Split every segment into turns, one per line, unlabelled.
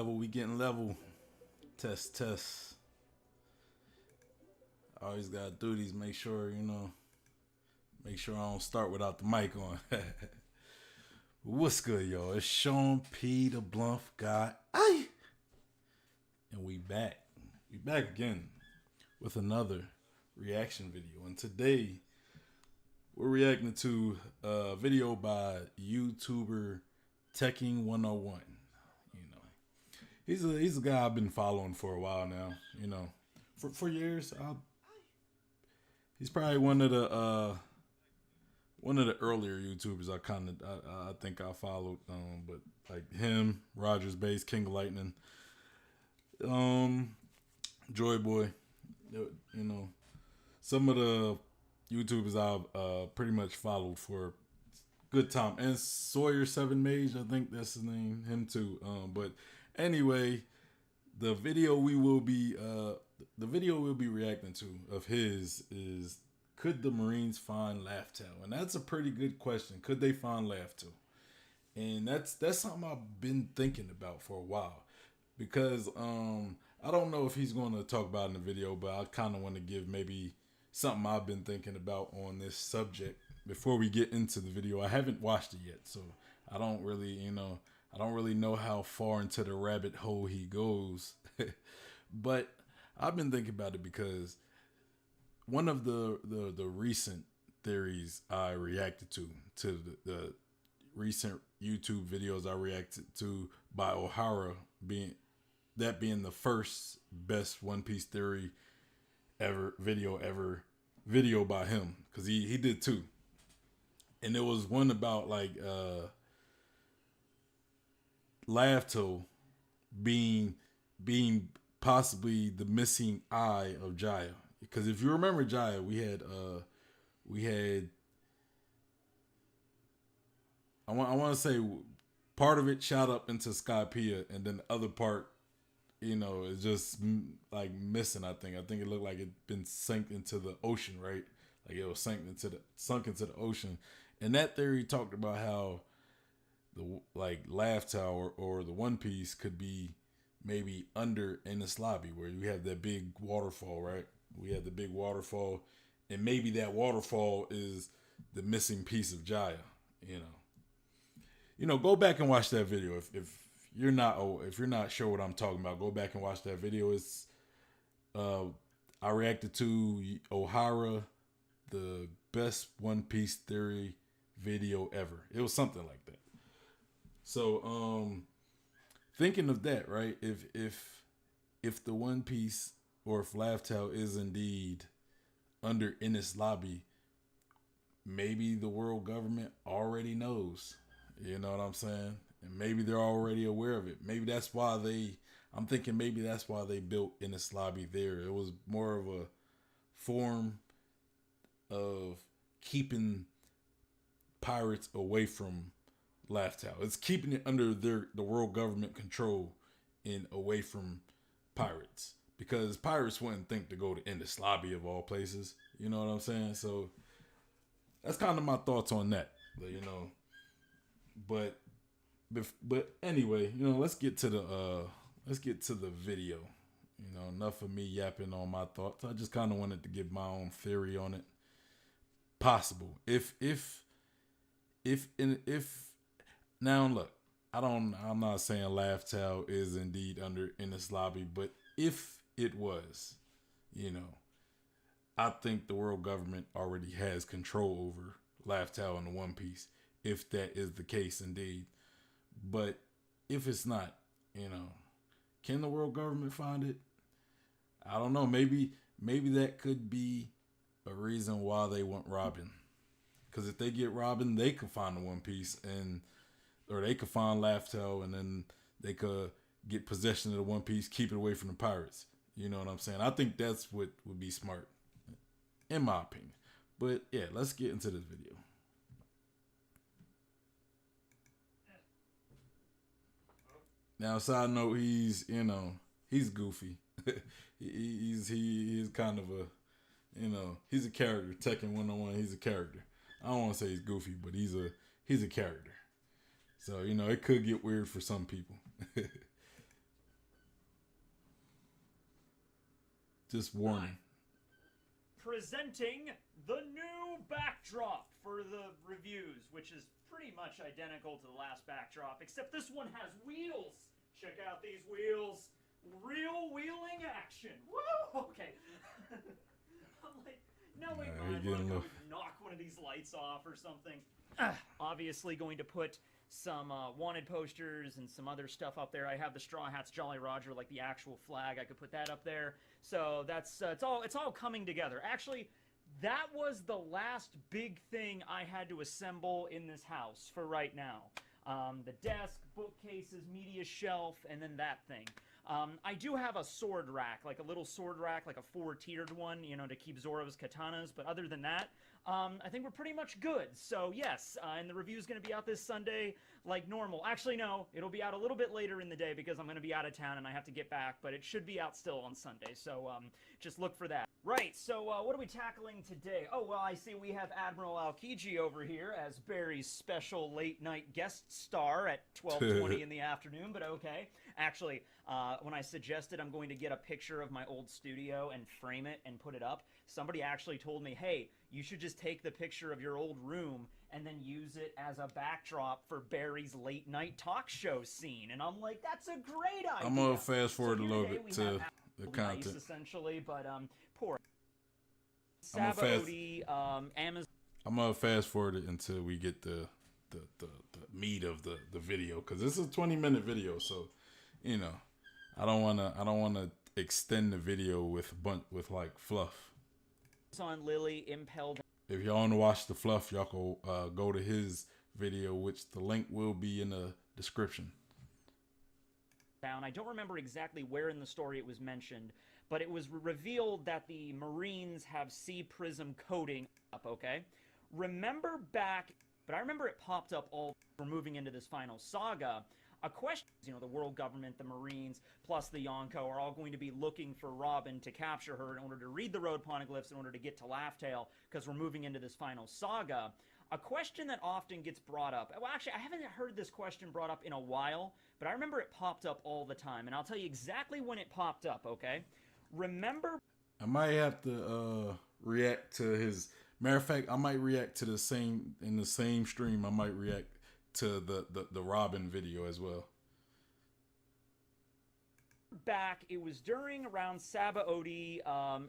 We getting level. Test, test. I always gotta do these, make sure, make sure I don't start without the mic on. What's good, y'all? It's Sean P, the Blunt Guy. Aye. And we back. We back again with another reaction video. And today, we're reacting to a video by YouTuber Tequila 101. He's a guy I've been following for a while now. For years. He's probably one of the earlier YouTubers I think I followed. But like him, Rogers Base, King of Lightning, Joy Boy. Some of the YouTubers I've pretty much followed for good time. And Sawyer 7 Mage, I think that's his name. Him too. But anyway, the video we'll be reacting to of his is, could the Marines find Laugh-Tale? And that's a pretty good question. Could they find Laugh-Tale? And that's something I've been thinking about for a while, because I don't know if he's going to talk about it in the video, but I kind of want to give maybe something I've been thinking about on this subject. Before we get into the video, I haven't watched it yet, so I don't really, I don't really know how far into the rabbit hole he goes. But I've been thinking about it because one of the recent theories I reacted to the recent YouTube videos I reacted to by Ohara being the first best One Piece theory video by him, because he did two, and it was one about like Lavto being possibly the missing eye of Jaya. Because if you remember Jaya, we had I want to say part of it shot up into Skypiea, and then the other part, is just like missing. I think it looked like it been sunk into the ocean, right? Like it was sunk into the ocean. And that theory talked about how the Laugh Tower or the One Piece could be maybe under in this lobby where you have that big waterfall, right? We have the big waterfall, and maybe that waterfall is the missing piece of Jaya. Go back and watch that video if you're not sure what I'm talking about. Go back and watch that video. It's I reacted to Ohara, the best One Piece theory video ever. It was something like that. So thinking of that, right? If the One Piece, or if Laugh-Tao is indeed under Enies Lobby, maybe the world government already knows. You know what I'm saying? And maybe they're already aware of it. Maybe that's why I'm thinking maybe that's why they built Enies Lobby there. It was more of a form of keeping pirates away from Laugh-Tao. It's keeping it under the world government control and away from pirates. Because pirates wouldn't think to go to Enies Lobby of all places. You know what I'm saying? So that's kind of my thoughts on that. But anyway, let's get to the video. Enough of me yapping on my thoughts. I just kind of wanted to give my own theory on it. Possible. If now look, I'm not saying Laugh-Tao is indeed under Enies Lobby, but if it was, I think the world government already has control over Laugh-Tao and the One Piece, if that is the case indeed. But if it's not, can the world government find it? I don't know. Maybe that could be a reason why they want Robin. Because if they get Robin, they could find the One Piece, or they could find Laugh-Tao, and then they could get possession of the One Piece, keep it away from the pirates. You know what I'm saying? I think that's what would be smart, in my opinion. But yeah, let's get into this video. Now, side note, he's goofy. He's kind of he's a character. Tekken 101, he's a character. I don't want to say he's goofy, but he's a character. So, it could get weird for some people. Just warning.
Presenting the new backdrop for the reviews, which is pretty much identical to the last backdrop, except this one has wheels. Check out these wheels. Real wheeling action. Woo! Okay. I'm like, no, wait, I'm going to knock one of these lights off or something. Obviously going to put some wanted posters and some other stuff up there. I have the Straw Hats Jolly Roger, like the actual flag. I could put that up there. So that's it's all coming together. Actually, that was the last big thing I had to assemble in this house for right now. The desk, bookcases, media shelf, and then that thing. I do have a sword rack, like a little sword rack, like a 4-tiered one, to keep Zoro's katanas. But other than that, I think we're pretty much good. So yes, and the review's going to be out this Sunday like normal. Actually, no, it'll be out a little bit later in the day because I'm going to be out of town and I have to get back. But it should be out still on Sunday. So just look for that. Right, so what are we tackling today? Oh, well, I see we have Admiral Alkiji over here as Barry's special late-night guest star at 12:20 in the afternoon, but okay. Actually, when I suggested I'm going to get a picture of my old studio and frame it and put it up, somebody actually told me, hey, you should just take the picture of your old room and then use it as a backdrop for Barry's late-night talk show scene. And I'm like, that's a great idea!
I'm going to fast forward
so
a little
today
bit
we
to
have
the
Nice,
content.
essentially, but poor
I'm
Sabaody, Amazon.
I'm gonna fast forward it until we get the meat of the video, because this is a 20-minute video, so you know I don't wanna extend the video with like fluff.
On Lily impelled.
If y'all want to watch the fluff, y'all go to his video, which the link will be in the description.
I don't remember exactly where in the story it was mentioned, but it was revealed that the Marines have sea prism coating up, okay? Remember back, but I remember it popped up all we're moving into this final saga. A question, the world government, the Marines, plus the Yonko are all going to be looking for Robin to capture her in order to read the road poneglyphs in order to get to Laugh-Tale, because we're moving into this final saga. A question that often gets brought up, well, actually, I haven't heard this question brought up in a while, but I remember it popped up all the time, and I'll tell you exactly when it popped up, okay? Remember...
I might have to react to his... Matter of fact, I might react to the same stream. I might react to the Robin video as well.
Back, it was during around Sabaody,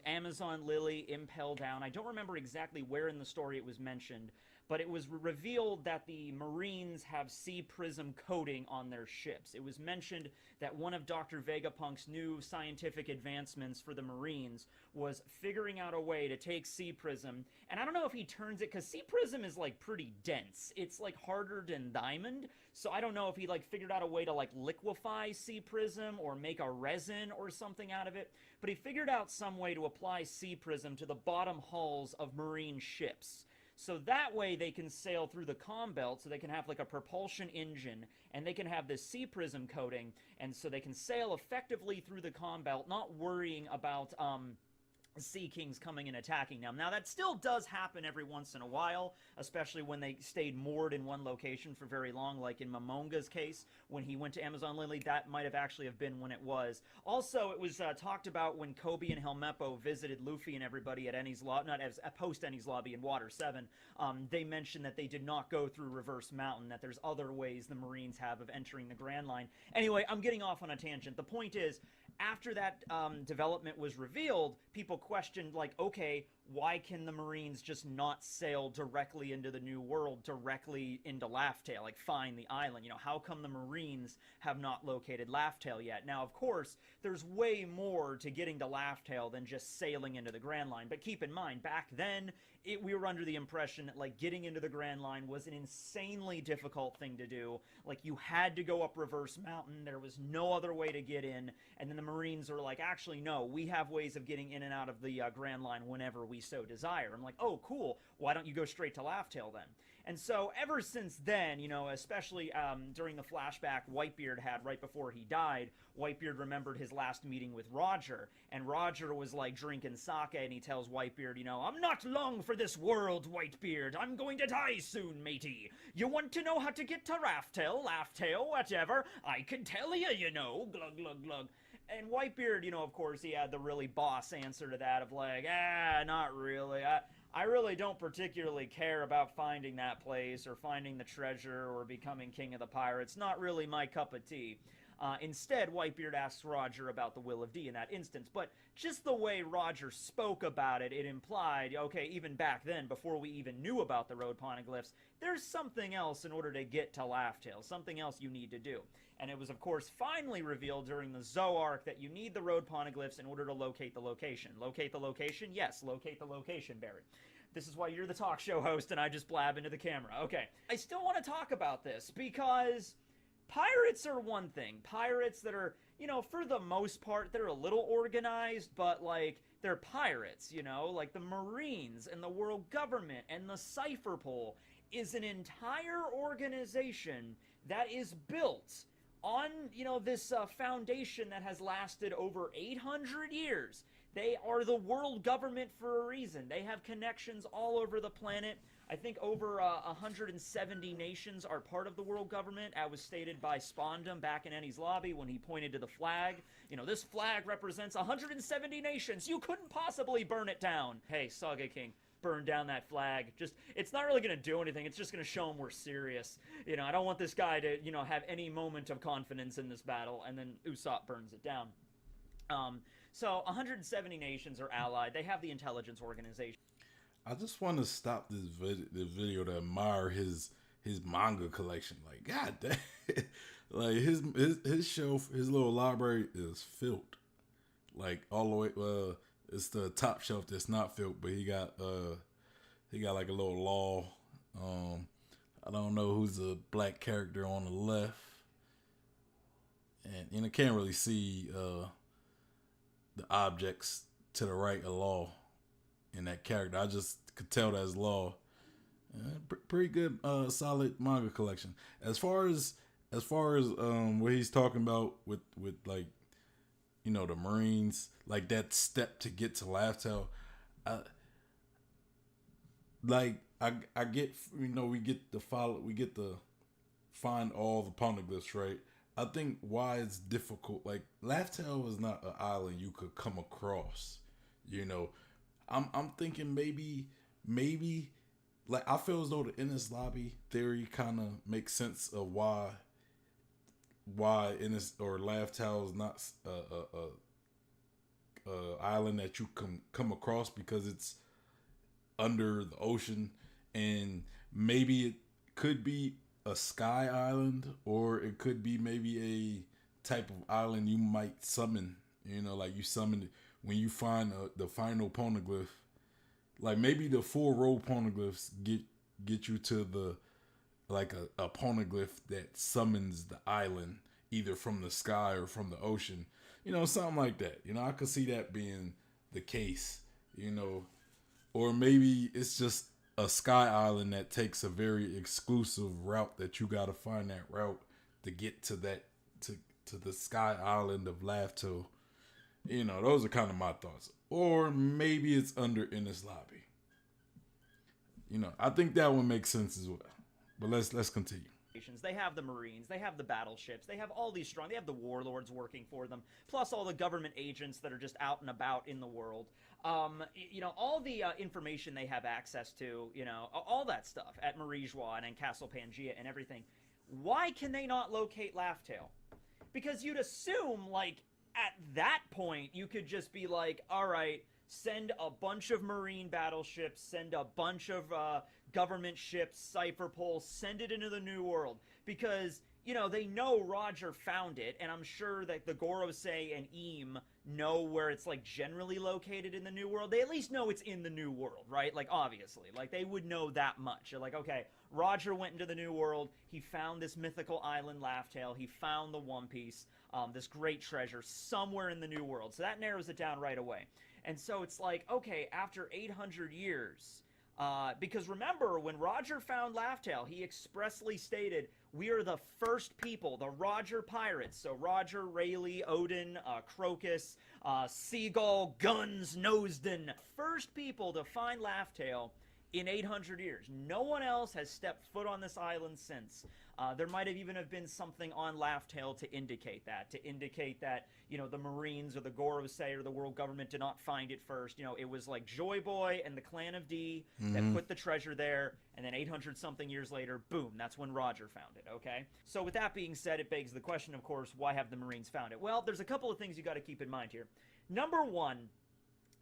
Amazon Lily, Impel Down. I don't remember exactly where in the story it was mentioned, but it was revealed that the Marines have sea prism coating on their ships. It was mentioned that one of Dr. Vegapunk's new scientific advancements for the Marines was figuring out a way to take sea prism, and I don't know if he turns it, because sea prism is like pretty dense. It's like harder than diamond, so I don't know if he like figured out a way to like liquefy sea prism or make a resin or something out of it, but he figured out some way to apply sea prism to the bottom hulls of Marine ships. So that way they can sail through the comm belt, so they can have like a propulsion engine, and they can have this sea prism coating, and so they can sail effectively through the comm belt, not worrying about Sea Kings coming and attacking them. Now, that still does happen every once in a while, especially when they stayed moored in one location for very long, like in Momonga's case, when he went to Amazon Lily. That might have actually have been when it was. Also, it was talked about when Kobe and Helmeppo visited Luffy and everybody at Enies Lobby, not as post Enies Lobby in Water 7. They mentioned that they did not go through Reverse Mountain, that there's other ways the Marines have of entering the Grand Line. Anyway, I'm getting off on a tangent. The point is, after that development was revealed, people questioned, like, okay, why can the Marines just not sail directly into the New World, directly into Laugh-Tale, like find the island? How come the Marines have not located Laugh-Tale yet? Now, of course, there's way more to getting to Laugh-Tale than just sailing into the Grand Line, but keep in mind, back then, we were under the impression that, like, getting into the Grand Line was an insanely difficult thing to do. Like, you had to go up Reverse Mountain, there was no other way to get in, and then the Marines are like, actually, no, we have ways of getting in and out of the Grand Line whenever we so desire. I'm like, oh, cool, why don't you go straight to Laugh-Tale then? And so, ever since then, especially during the flashback Whitebeard had right before he died, Whitebeard remembered his last meeting with Roger, and Roger was like drinking sake, and he tells Whitebeard, I'm not long for this world, Whitebeard. I'm going to die soon, matey. You want to know how to get to Laugh-Tale, whatever? I can tell you, glug, glug, glug. And Whitebeard, of course, he had the really boss answer to that of like, not really. I really don't particularly care about finding that place or finding the treasure or becoming king of the pirates. Not really my cup of tea. Instead, Whitebeard asks Roger about the Will of D in that instance, but just the way Roger spoke about it, it implied, okay, even back then, before we even knew about the road poneglyphs, there's something else in order to get to Laugh-Tale, something else you need to do. And it was, of course, finally revealed during the Zoe arc that you need the road poneglyphs in order to locate the location. Locate the location? Yes, locate the location, Barry. This is why you're the talk show host and I just blab into the camera. Okay, I still want to talk about this because pirates are one thing. Pirates that are, for the most part, they're a little organized, but, like, they're pirates, like the Marines and the world government and the Cypher Pole is an entire organization that is built on, this foundation that has lasted over 800 years. They are the world government for a reason. They have connections all over the planet. I think over 170 nations are part of the world government. That was stated by Spondum back in Ennie's lobby when he pointed to the flag. You know, this flag represents 170 nations. You couldn't possibly burn it down. Hey, Saga King, burn down that flag. Just, it's not really going to do anything. It's just going to show him we're serious. You know, I don't want this guy to, you know, have any moment of confidence in this battle, and then Usopp burns it down. So 170 nations are allied. They have the intelligence organization.
I just want to stop this video to admire his manga collection. Like, god damn, like his shelf, his little library is filled. Like all the way. It's the top shelf that's not filled, but he got like a little law. I don't know who's the black character on the left, and you know can't really see the objects to the right of law in that character. I just could tell that's law. Pretty good, solid manga collection. As far as what he's talking about with like, you know, the Marines, like that step to get to Laugh Tale. I get, you know, we get to find all the poneglyphs, right? I think why it's difficult, like Laugh Tale is not an island you could come across, you know. I'm thinking maybe like I feel as though the Ennis Lobby theory kind of makes sense of why Ennis or Laugh Tale is not a island that you come across because it's under the ocean, and maybe it could be a sky island, or it could be maybe a type of island you might summon. You know, like you summon when you find the final poneglyph. Like maybe the 4 row poneglyphs get you to the like a poneglyph that summons the island either from the sky or from the ocean. You know, something like that. You know, I could see that being the case. You know, or maybe it's just a sky island that takes a very exclusive route that you got to find that route to get to that to the sky island of Laugh-Tale. You know, those are kind of my thoughts. Or maybe it's under Ennis Lobby. You know, I think that one makes sense as well. But let's continue.
They have the Marines, they have the battleships, they have all these strong, they have the warlords working for them, plus all the government agents that are just out and about in the world. You know, all the information they have access to, you know, all that stuff at Marijois and in Castle Pangea and everything. Why can they not locate Laugh-Tale? Because you'd assume, like, at that point, you could just be like, all right, send a bunch of Marine battleships, send a bunch of government ships, cipher poles, send it into the New World. Because, you know, they know Roger found it, and I'm sure that the Gorosei and Eam know where it's, like, generally located in the New World. They at least know it's in the New World, right? Like, obviously. Like, they would know that much. They're like, okay, Roger went into the New World, he found this mythical island, Laugh-Tale, he found the One Piece, this great treasure somewhere in the New World. So that narrows it down right away. And so it's like, okay, after 800 years, because remember, when Roger found Laugh-Tale, he expressly stated, we are the first people, the Roger Pirates. So Roger, Rayleigh, Odin, Crocus, Seagull, Guns, Nosden. First people to find Laugh-Tale in 800 years. No one else has stepped foot on this island since. There might have even been something on Laugh-Tale to indicate that, you know, the Marines or the Gorosei or the world government did not find it first. You know, it was like Joy Boy and the Clan of D that put the treasure there, and then 800-something years later, boom, that's when Roger found it, okay? So with that being said, it begs the question, of course, why have the Marines found it? Well, there's a couple of things you got to keep in mind here. Number one,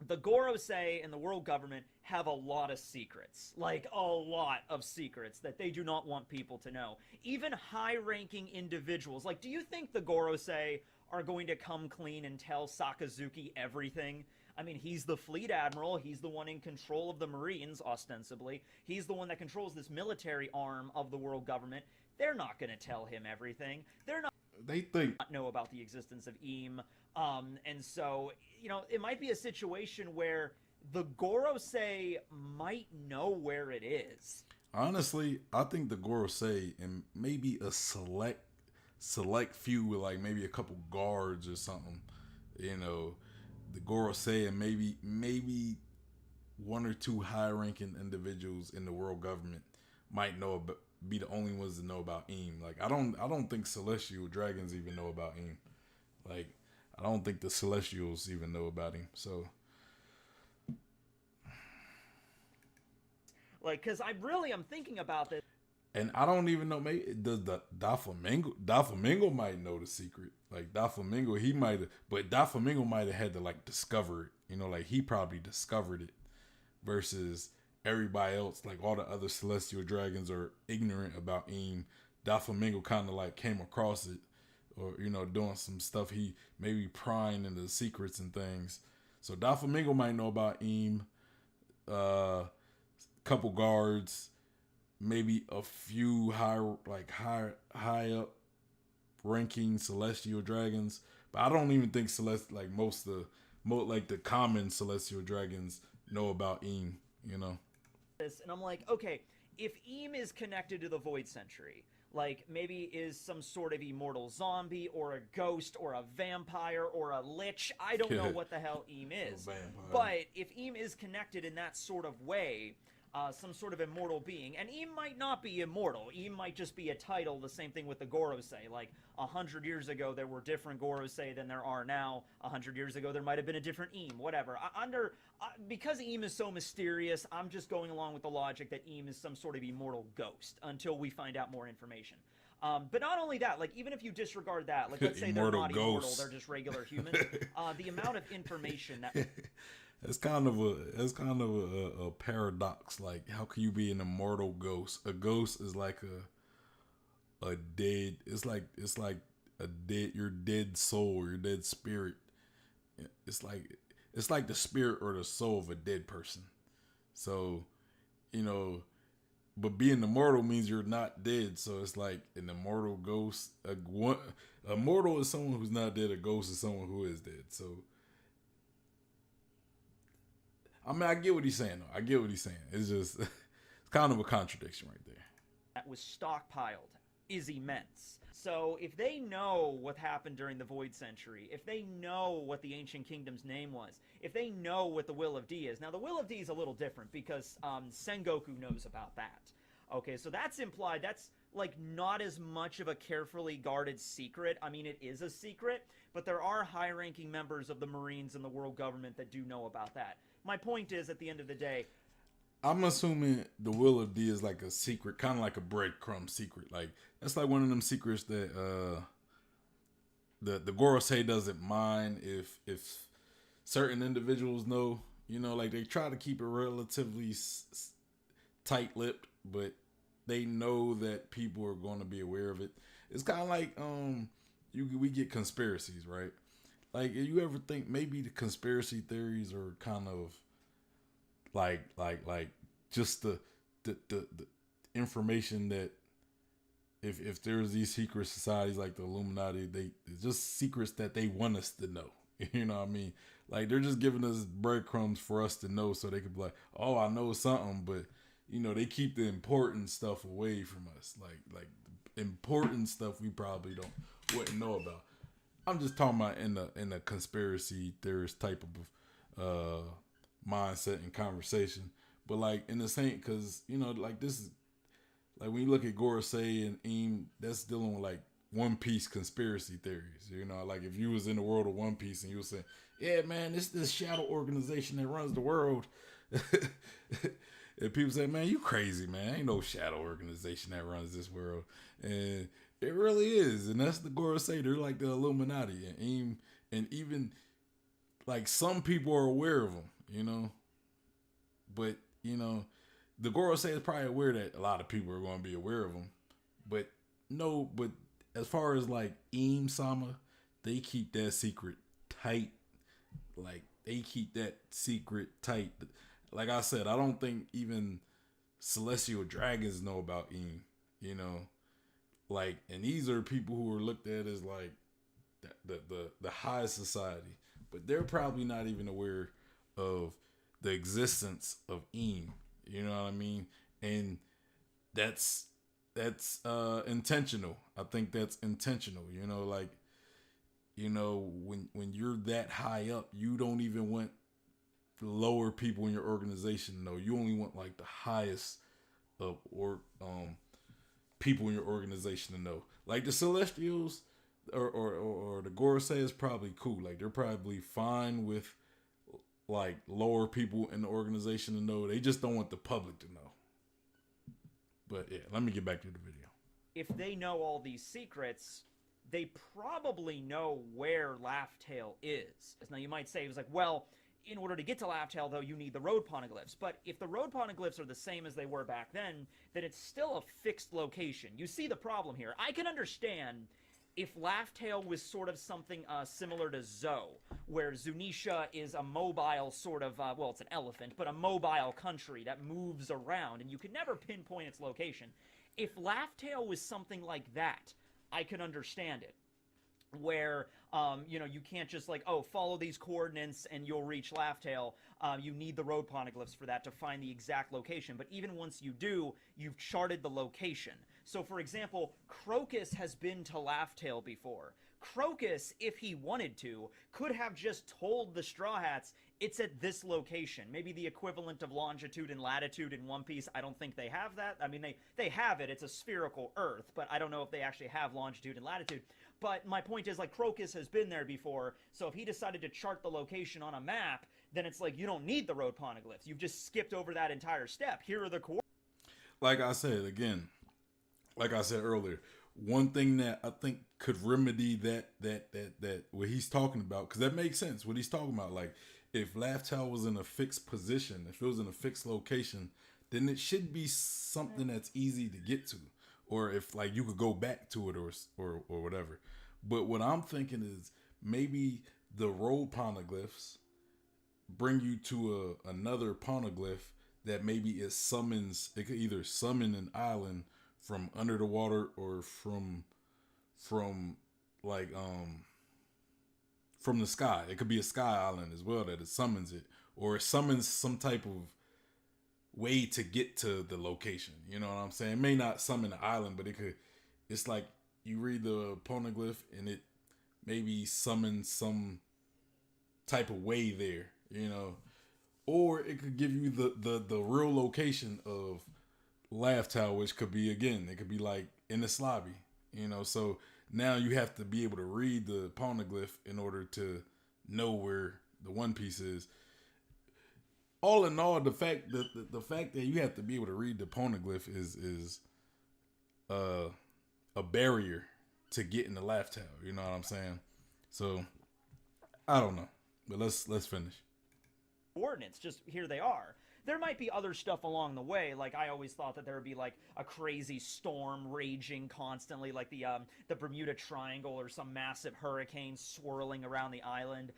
the Gorosei and the world government have a lot of secrets. Like, a lot of secrets that they do not want people to know. Even high-ranking individuals. Like, do you think the Gorosei are going to come clean and tell Sakazuki everything? I mean, he's the fleet admiral. He's the one in control of the Marines, ostensibly. He's the one that controls this military arm of the world government. They're not going to tell him everything. They think not know about the existence of Eam. And so, you know, it might be a situation where the Gorosei might know where it is.
Honestly, I think the Gorosei and maybe a select few with like maybe a couple guards or something, you know, the Gorosei and maybe one or two high-ranking individuals in the world government might know about, be the only ones to know about Eam. Like I don't think celestial dragons even know about Eam. Like I don't think the celestials even know about him. So
like, because I'm thinking about this.
and I don't even know. Maybe does the Doflamingo might know the secret. Like Doflamingo, he might have, but Doflamingo might have had to like discover it. You know, like he probably discovered it versus everybody else. Like all the other celestial dragons are ignorant about Eam. Doflamingo kind of like came across it, or you know, doing some stuff. He maybe prying into the secrets and things. So Doflamingo might know about Eam. Couple guards, maybe a few high up ranking celestial dragons, but I don't even think most of the common celestial dragons know about Eam, you know.
And I'm like, okay, if Eam is connected to the Void Century, like maybe is some sort of immortal zombie or a ghost or a vampire or a lich, I don't know what the hell Eam is. But if Eam is connected in that sort of way, some sort of immortal being, and Eam might not be immortal. Eam might just be a title. The same thing with the Gorosei. Like 100 years ago, there were different Gorosei than there are now. 100 years ago, there might have been a different Eam. Whatever. Because Eam is so mysterious, I'm just going along with the logic that Eam is some sort of immortal ghost until we find out more information. But not only that, like even if you disregard that, like let's say they're not immortal, they're just regular humans. The amount of information that
It's kind of a paradox. Like, how can you be an immortal ghost? A ghost is like a dead. It's like a dead. Your dead soul, your dead spirit. It's like the spirit or the soul of a dead person. So, you know, but being immortal means you're not dead. So it's like an immortal ghost. A mortal is someone who's not dead. A ghost is someone who is dead. So. I mean, I get what he's saying, though. I get what he's saying. It's just, it's kind of a contradiction right there.
That was stockpiled is immense. So if they know what happened during the Void Century, if they know what the Ancient Kingdom's name was, if they know what the Will of D is. Now, the Will of D is a little different because Sengoku knows about that. Okay, so that's implied. That's like not as much of a carefully guarded secret. I mean, it is a secret, but there are high-ranking members of the Marines and the world government that do know about that. My point is, at the end of the day,
I'm assuming the Will of D is like a secret, kind of like a breadcrumb secret. Like that's like one of them secrets that the Gorosei doesn't mind if certain individuals know. You know, like they try to keep it relatively tight-lipped, but they know that people are going to be aware of it. It's kind of like we get conspiracies, right? Like, you ever think maybe the conspiracy theories are kind of like just the information that if there's these secret societies like the Illuminati, it's just secrets that they want us to know. You know what I mean? Like they're just giving us breadcrumbs for us to know, so they could be like, oh, I know something, but you know they keep the important stuff away from us, like important stuff we probably wouldn't know about. I'm just talking about in a conspiracy theorist type of mindset and conversation, but like in the same, because you know, like this is like when you look at Gorosei and Eam, that's dealing with like One Piece conspiracy theories. You know, like if you was in the world of One Piece and you was saying, "Yeah, man, this shadow organization that runs the world," and people say, "Man, you crazy, man! Ain't no shadow organization that runs this world," and it really is, and that's the Gorosei. They're like the Illuminati, and Eam, and even like some people are aware of them, you know. But you know, the Gorosei is probably aware that a lot of people are going to be aware of them. But no, but as far as like Eam Sama, they keep that secret tight. Like they keep that secret tight. Like I said, I don't think even celestial dragons know about Eam. You know. Like, and these are people who are looked at as like the high society, but they're probably not even aware of the existence of Eam. You know what I mean? And that's intentional. I think that's intentional. You know, like you know, when you're that high up, you don't even want the lower people in your organization to know. You only want like the highest of or people in your organization to know. Like the Celestials or the Gorosei is probably cool. Like they're probably fine with like lower people in the organization to know. They just don't want the public to know. But yeah, let me get back to the video.
If they know all these secrets, they probably know where Laugh-Tale is. Now you might say, it was like, well, in order to get to Laugh-Tale, though, you need the road poneglyphs. But if the road poneglyphs are the same as they were back then it's still a fixed location. You see the problem here. I can understand if Laugh-Tale was sort of something similar to Zoe, where Zunisha is a mobile sort of, well, it's an elephant, but a mobile country that moves around, and you could never pinpoint its location. If Laugh-Tale was something like that, I could understand it. Where, you know, you can't just like, oh, follow these coordinates and you'll reach Laugh-Tale. You need the road poneglyphs for that to find the exact location. But even once you do, you've charted the location. So, for example, Crocus has been to Laugh-Tale before. Crocus, if he wanted to, could have just told the Straw Hats, it's at this location. Maybe the equivalent of longitude and latitude in One Piece. I don't think they have that. I mean, they have it. It's a spherical Earth, but I don't know if they actually have longitude and latitude. But my point is, like, Crocus has been there before, so if he decided to chart the location on a map, then it's like, you don't need the road poneglyphs. You've just skipped over that entire step. Here are the coordinates.
Like I said, again, like I said earlier, one thing that I think could remedy that what he's talking about, because that makes sense, what he's talking about. Like, if Laugh-Tale was in a fixed position, if it was in a fixed location, then it should be something that's easy to get to. Or if like you could go back to it or whatever. But what I'm thinking is maybe the road poneglyphs bring you to another poneglyph that maybe it summons. It could either summon an island from under the water or from like from the sky. It could be a sky island as well that it summons it, or it summons some type of way to get to the location. You know what I'm saying? It may not summon the island, but it could. It's like you read the poneglyph and it maybe summons some type of way there. You know, or it could give you the real location of Laugh-Tale, which could be, again, it could be like in this lobby. You know, so now you have to be able to read the poneglyph in order to know where the One Piece is. All in all, the fact that you have to be able to read the poneglyph is a barrier to getting the Laugh-Tale. You know what I'm saying? So I don't know, but let's finish.
Coordinates, just here they are. There might be other stuff along the way. Like, I always thought that there would be like a crazy storm raging constantly, like the Bermuda Triangle or some massive hurricane swirling around the island.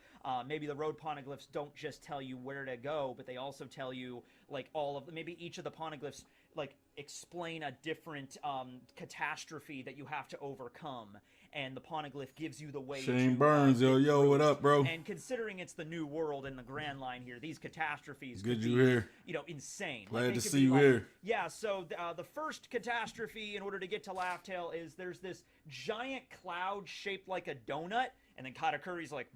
Maybe the road poneglyphs don't just tell you where to go, but they also tell you like maybe each of the poneglyphs like explain a different catastrophe that you have to overcome. And the poneglyph gives you the way.
Shane Burns, yo, what up, bro?
And considering it's the new world in the Grand Line here, these catastrophes
good
could
you
be,
here.
You know, insane.
Glad
like,
to see you here.
Yeah, so the first catastrophe in order to get to Laugh-Tale is there's this giant cloud shaped like a donut, and then Katakuri's like,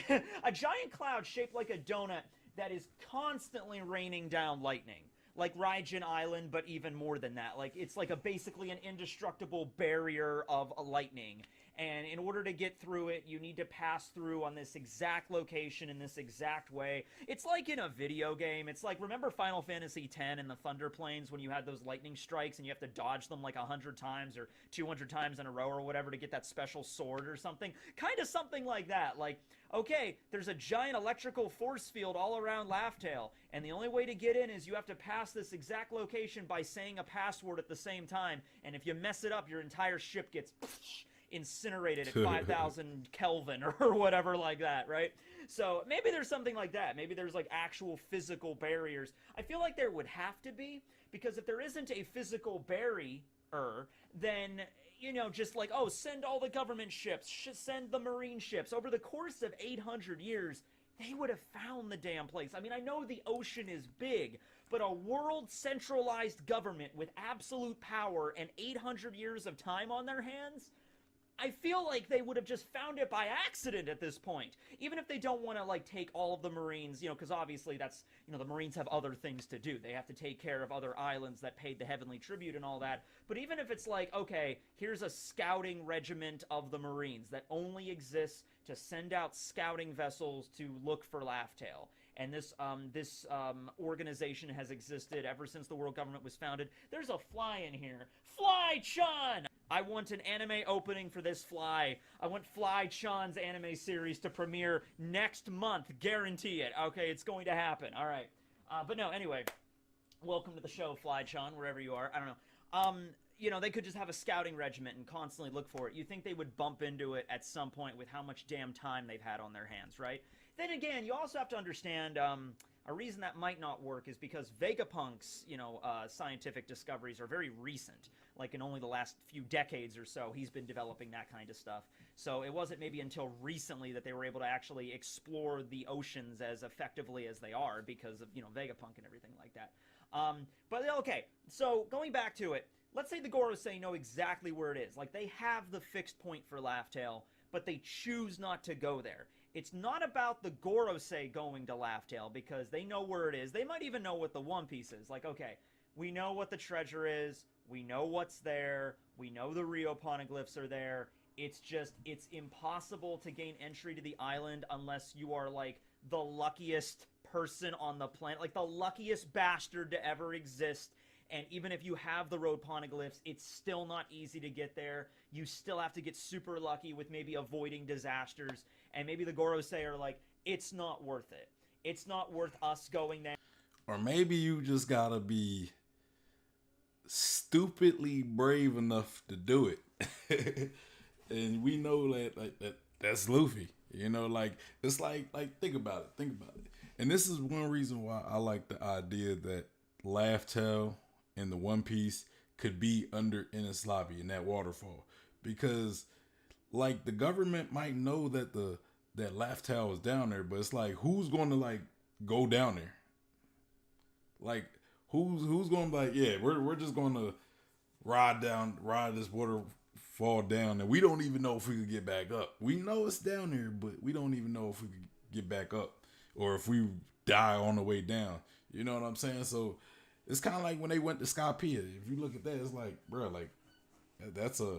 a giant cloud shaped like a donut that is constantly raining down lightning. Like Raijin Island, but even more than that. Like, it's like basically an indestructible barrier of lightning. And in order to get through it, you need to pass through on this exact location in this exact way. It's like in a video game. It's like, remember Final Fantasy X and the Thunder Plains when you had those lightning strikes and you have to dodge them like 100 times or 200 times in a row or whatever to get that special sword or something? Kind of something like that. Like, okay, there's a giant electrical force field all around Laugh-Tale, and the only way to get in is you have to pass this exact location by saying a password at the same time, and if you mess it up, your entire ship gets incinerated at 5,000 Kelvin or whatever like that, right? So maybe there's something like that. Maybe there's like actual physical barriers. I feel like there would have to be, because if there isn't a physical barrier, then, you know, just like, oh, send all the government ships, send the marine ships. Over the course of 800 years, they would have found the damn place. I mean, I know the ocean is big, but a world centralized government with absolute power and 800 years of time on their hands, I feel like they would have just found it by accident at this point. Even if they don't want to like take all of the Marines, because obviously that's, the Marines have other things to do. They have to take care of other islands that paid the heavenly tribute and all that. But even if it's like, okay, here's a scouting regiment of the Marines that only exists to send out scouting vessels to look for Laughtail. And this organization has existed ever since the world government was founded. There's a fly in here. Fly-chan! I want an anime opening for this fly. I want Fly-chan's anime series to premiere next month. Guarantee it. Okay, it's going to happen. All right. But no, anyway. Welcome to the show, Fly-chan, wherever you are. I don't know. They could just have a scouting regiment and constantly look for it. You think they would bump into it at some point with how much damn time they've had on their hands, right? Then again, you also have to understand a reason that might not work is because Vegapunk's, scientific discoveries are very recent. Like in only the last few decades or so, he's been developing that kind of stuff. So it wasn't maybe until recently that they were able to actually explore the oceans as effectively as they are because of, Vegapunk and everything like that. But okay, so going back to it, let's say the Gorosei know exactly where it is. Like, they have the fixed point for Laughtail, but they choose not to go there. It's not about the Gorosei going to Laughtail, because they know where it is. They might even know what the One Piece is. Like, okay, we know what the treasure is. We know what's there. We know the Rio Poneglyphs are there. It's just, it's impossible to gain entry to the island unless you are, like, the luckiest person on the planet. Like, the luckiest bastard to ever exist. And even if you have the road poneglyphs, it's still not easy to get there. You still have to get super lucky with maybe avoiding disasters. And maybe the Gorosei are like, it's not worth it. It's not worth us going there.
Or maybe you just gotta be stupidly brave enough to do it. And we know that's Luffy. It's like think about it. And this is one reason why I like the idea that Laughtail and the One Piece could be under Enies Lobby in that waterfall, because like the government might know that that Laughtail is down there, but it's like, who's going to like go down there? Like who's going to be like, yeah, we're just going to ride this waterfall down, and we don't even know if we could get back up. We know it's down there, but we don't even know if we could get back up, or if we die on the way down. You know what I'm saying? So it's kind of like when they went to Skypiea. If you look at that, it's like, bro, like that's a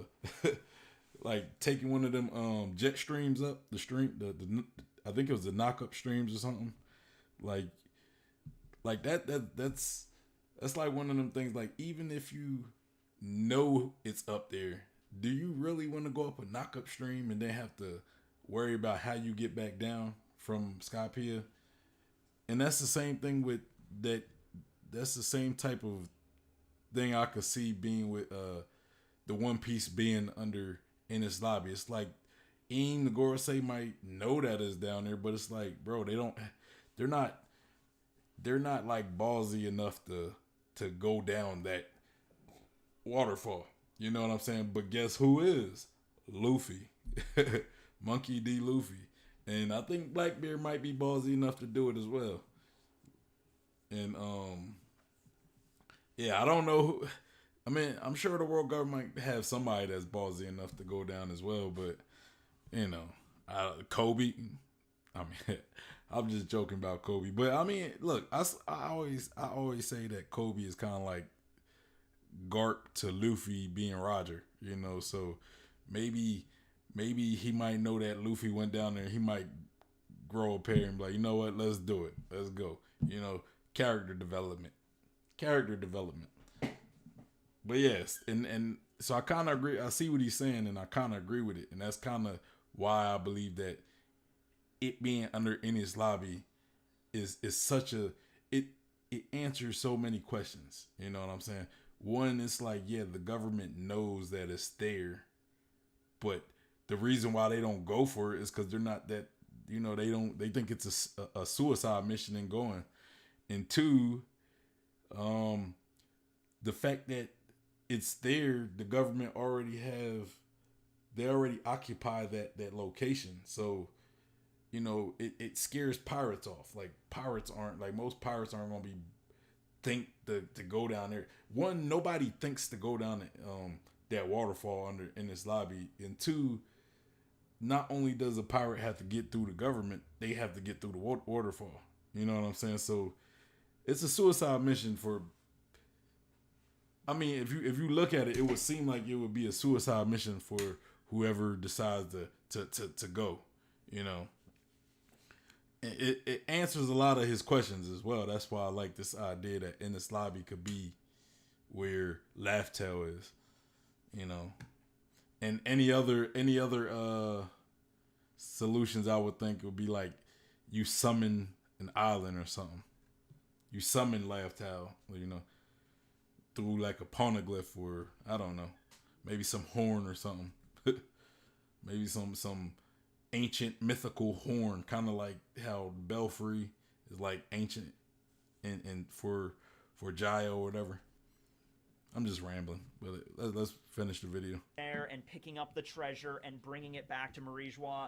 like taking one of them jet streams up the stream. The I think it was the knock up streams or something. Like that's like one of them things. Like, even if you know it's up there, do you really want to go up a knock up stream and then have to worry about how you get back down from Skypiea? And that's the same thing with that. That's the same type of thing I could see being with the One Piece being under Enies Lobby. It's like the Gorosei might know that is down there, but it's like, bro, they're not like ballsy enough to go down that waterfall. You know what I'm saying? But guess who is? Luffy. Monkey D. Luffy. And I think Blackbeard might be ballsy enough to do it as well. And yeah, I don't know. I mean, I'm sure the world government might have somebody that's ballsy enough to go down as well. But Kobe. I mean, I'm just joking about Kobe. But I mean, look, I always say that Kobe is kind of like Garp to Luffy being Roger. So maybe he might know that Luffy went down there. He might grow a pair and be like, you know what? Let's do it. Let's go. Character development. But yes, and so I kind of agree. I see what he's saying, and I kind of agree with it. And that's kind of why I believe that it being under Enies Lobby is such a it answers so many questions. You know what I'm saying? One, it's like, yeah, the government knows that it's there, but the reason why they don't go for it is because they're not that. They think it's a suicide mission and going. And two, the fact that it's there, the government they already occupy that location. So, it scares pirates off. Like, most pirates aren't going to think to go down there. One, nobody thinks to go down that waterfall under in this lobby, and two, not only does a pirate have to get through the government, they have to get through the waterfall. You know what I'm saying? So it's a suicide mission for. I mean, if you look at it, it would seem like it would be a suicide mission for whoever decides to go. You know, it answers a lot of his questions as well. That's why I like this idea that in this lobby could be where Laugh-Tale is. You know, and any other solutions I would think would be like you summon an island or something. You summon Laugh-Tale, you know, through like a poneglyph or I don't know, maybe some horn or something. Maybe some ancient mythical horn, kind of like how Belfry is like ancient and for Jaya or whatever. I'm just rambling, but let's finish the video.
There and picking up the treasure and bringing it back to Marijois.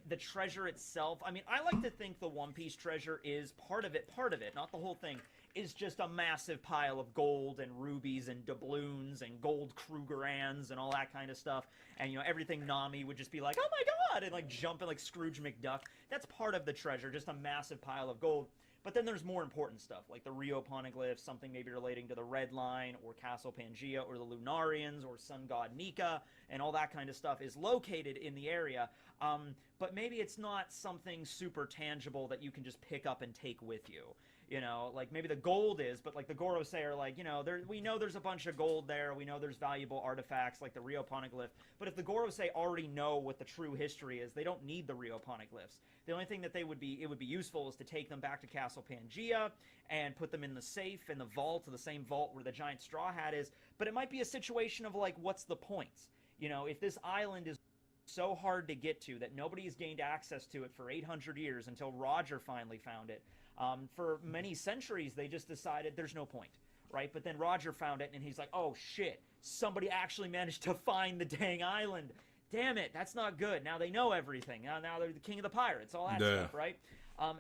The treasure itself, I mean, I like to think the One Piece treasure is part of it, not the whole thing, is just a massive pile of gold and rubies and doubloons and gold Krugerrands and all that kind of stuff. And, you know, everything Nami would just be like, oh my god, and like jumping like Scrooge McDuck. That's part of the treasure, just a massive pile of gold. But then there's more important stuff, like the Rio Poneglyphs, something maybe relating to the Red Line, or Castle Pangaea, or the Lunarians, or Sun God Nika, and all that kind of stuff is located in the area. But maybe it's not something super tangible that you can just pick up and take with you. You know, like maybe the gold is, but like the Gorosei are like, you know, we know there's a bunch of gold there. We know there's valuable artifacts like the Rio Poneglyph. But if the Gorosei already know what the true history is, they don't need the Rio Poneglyphs. The only thing that it would be useful is to take them back to Castle Pangaea and put them in the safe in the vault, the same vault where the giant straw hat is. But it might be a situation of like, what's the point? You know, if this island is so hard to get to that nobody's gained access to it for 800 years until Roger finally found it. For many centuries, they just decided there's no point, right? But then Roger found it, and he's like, oh, shit, somebody actually managed to find the dang island. Damn it, that's not good. Now they know everything. Now they're the king of the pirates, all that stuff, right?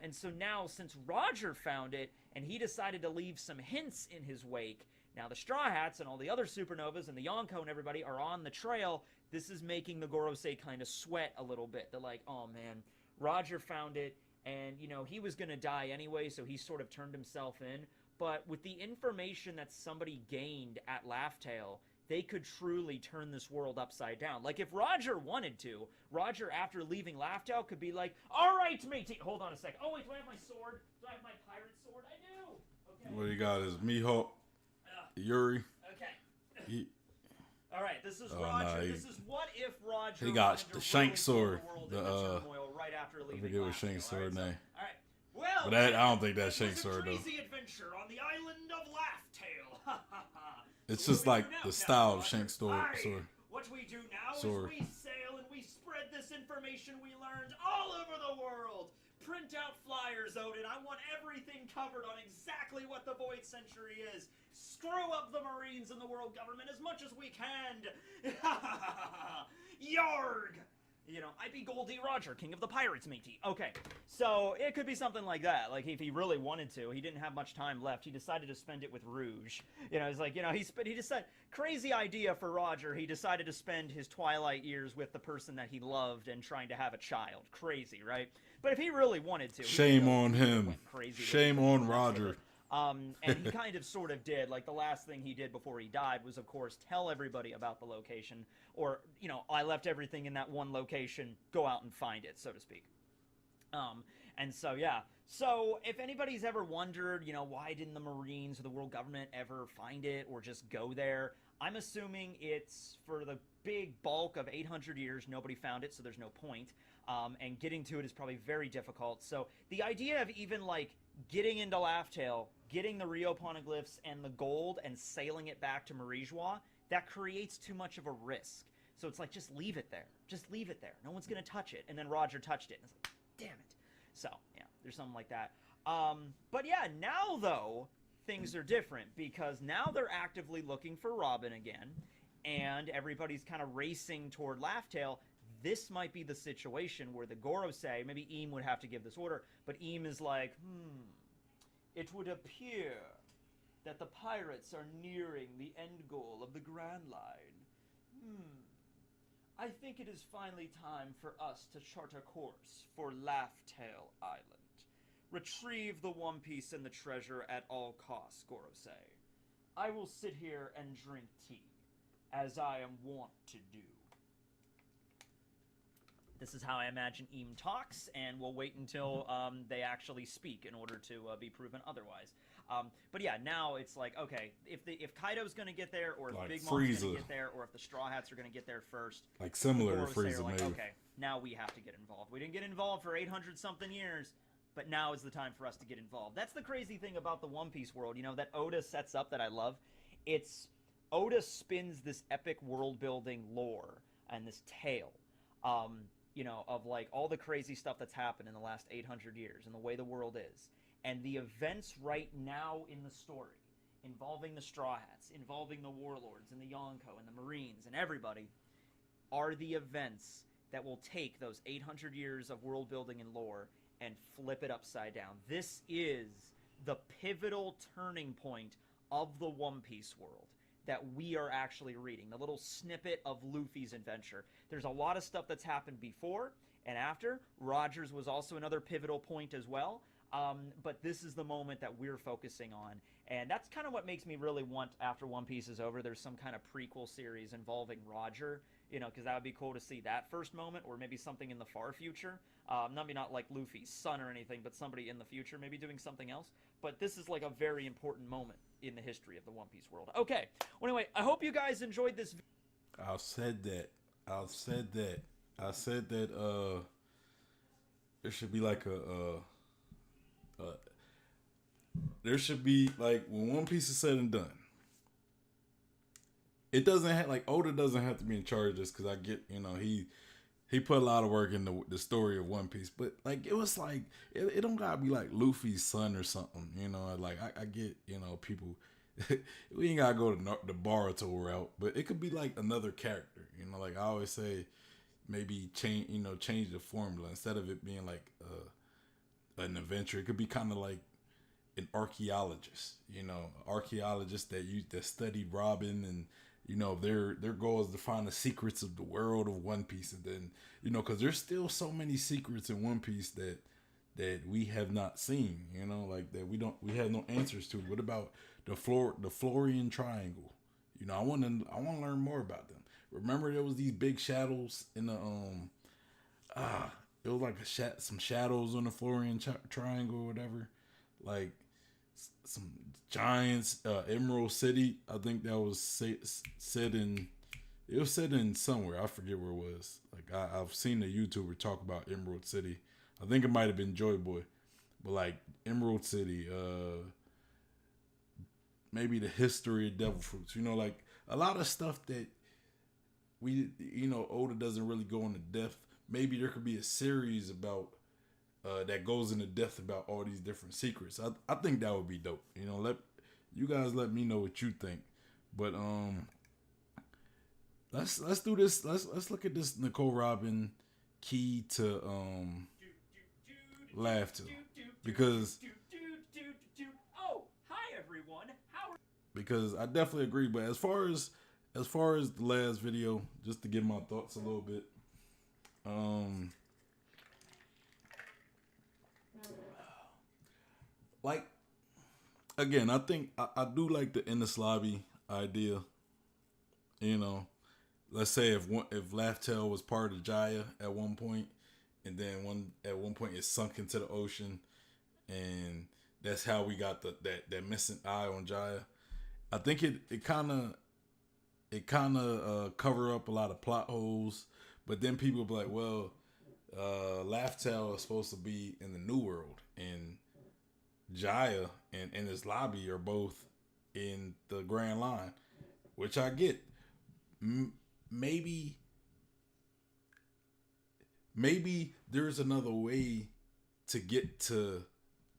And so now, since Roger found it, and he decided to leave some hints in his wake, now the Straw Hats and all the other supernovas and the Yonko and everybody are on the trail. This is making the Gorosei kind of sweat a little bit. They're like, oh, man, Roger found it. And, you know, he was going to die anyway, so he sort of turned himself in. But with the information that somebody gained at Laugh-Tale, they could truly turn this world upside down. Like, if Roger wanted to, Roger, after leaving Laugh-Tale, could be like, all right, matey. Hold on a sec. Oh, wait, do I have my sword? Do I have my pirate sword? I do. Okay.
What you got is Mihawk, Yuri.
Okay. All right, this is Roger. This is what if Roger.
He got the Shank sword.
Right after leaving.
I forget what Shank's sword name.
All right. Well,
but that, I don't think that's Shank's sword though.
Crazy adventure on the island of Laugh-Tale.
It's just like the style of Shank's sword.
What we do now is we sail and we spread this information we learned all over the world. Print out flyers, Odin. I want everything covered on exactly what the Void Century is. Screw up the Marines and the world government as much as we can. Yarg! You know, I be Goldie Roger, king of the pirates, matey. Okay, so it could be something like that. Like, if he really wanted to, he didn't have much time left. He decided to spend it with Rouge. You know, it's like, you know, he decided, crazy idea for Roger. He decided to spend his twilight years with the person that he loved and trying to have a child. Crazy, right? But if he really wanted to,
shame on him. Shame on Roger.
And he kind of sort of did. Like, the last thing he did before he died was, of course, tell everybody about the location. Or, you know, I left everything in that one location. Go out and find it, so to speak. And so, yeah. So, if anybody's ever wondered, you know, why didn't the Marines or the world government ever find it or just go there? I'm assuming it's for the big bulk of 800 years, nobody found it, so there's no point. And getting to it is probably very difficult. So, the idea of even, like, getting into Laugh-Tale, getting the Rio Poneglyphs and the gold and sailing it back to Marijois, that creates too much of a risk. So it's like, just leave it there. Just leave it there. No one's going to touch it. And then Roger touched it. And it's like, damn it. So, yeah, there's something like that. But yeah, now, though, things are different. Because now they're actively looking for Robin again. And everybody's kind of racing toward Laugh-Tale. This might be the situation where the Gorosei, maybe Eam would have to give this order, but Eam is like, it would appear that the pirates are nearing the end goal of the Grand Line. I think it is finally time for us to chart a course for Laughtail Island. Retrieve the One Piece and the treasure at all costs, Gorosei. I will sit here and drink tea, as I am wont to do. This is how I imagine Eam talks, and we'll wait until they actually speak in order to be proven otherwise. But yeah, now it's like, okay, if Kaido's going to get there, or if
Like
Big Mom's going
Frieza.
to get there, or if the Straw Hats are going to get there first,
Like similar to
Gorosei
Frieza,
are like,
maybe.
okay, now we have to get involved. We didn't get involved for 800-something years, but now is the time for us to get involved. That's the crazy thing about the One Piece world, you know, that Oda sets up that I love. It's Oda spins this epic world-building lore and this tale, you know, of like all the crazy stuff that's happened in the last 800 years and the way the world is. And the events right now in the story, involving the Straw Hats, involving the Warlords and the Yonko and the Marines and everybody, are the events that will take those 800 years of world building and lore and flip it upside down. This is the pivotal turning point of the One Piece world that we are actually reading. The little snippet of Luffy's adventure. There's a lot of stuff that's happened before and after. Rogers was also another pivotal point as well. But this is the moment that we're focusing on. And that's kind of what makes me really want, after One Piece is over, there's some kind of prequel series involving Roger, you know, because that would be cool to see that first moment, or maybe something in the far future. Not like Luffy's son or anything, but somebody in the future maybe doing something else. But this is like a very important moment in the history of the One Piece world. Okay, well anyway, I hope you guys enjoyed this.
I said that there should be like there should be like, when One Piece is said and done, it doesn't have, like, Oda doesn't have to be in charge of this, because I get, you know, he put a lot of work in the story of One Piece, but like, it was like, it don't gotta be like Luffy's son or something, you know. Like, I get, you know, people we ain't gotta go to the Boruto route, but it could be like another character, you know. Like I always say, maybe change the formula. Instead of it being like an adventure, it could be kind of like an archaeologist, you know, archaeologist that studied Robin, and you know, their goal is to find the secrets of the world of One Piece. And then, you know, because there's still so many secrets in One Piece that we have not seen, you know, like that we have no answers to. What about the Florian Triangle? You know, I want to learn more about them. Remember, there was these big shadows in the it was like some shadows on the Florian Triangle or whatever, like some giants. Emerald City, I think that was said in somewhere. I forget where it was. Like I've seen a YouTuber talk about Emerald City. I think it might have been Joy Boy, but like Emerald City, maybe the history of Devil Fruits. You know, like a lot of stuff that Oda doesn't really go into depth. Maybe there could be a series about that goes into depth about all these different secrets. I think that would be dope. You know, let me know what you think. But let's do this. Let's look at this Nicole Robin key to laugh to, because
Oh, hi everyone.
because I definitely agree. But as far as the last video, just to give my thoughts a little bit, like, again, I think I do like the Ennis Lobby idea. You know, let's say if Laugh-Tale was part of Jaya at one point, and then at one point it sunk into the ocean, and that's how we got that missing eye on Jaya. I think it kind of cover up a lot of plot holes, but then people be like, well, Laugh-Tale is supposed to be in the New World, and Jaya and Ennis Lobby are both in the Grand Line, which I get. Maybe there's another way to get to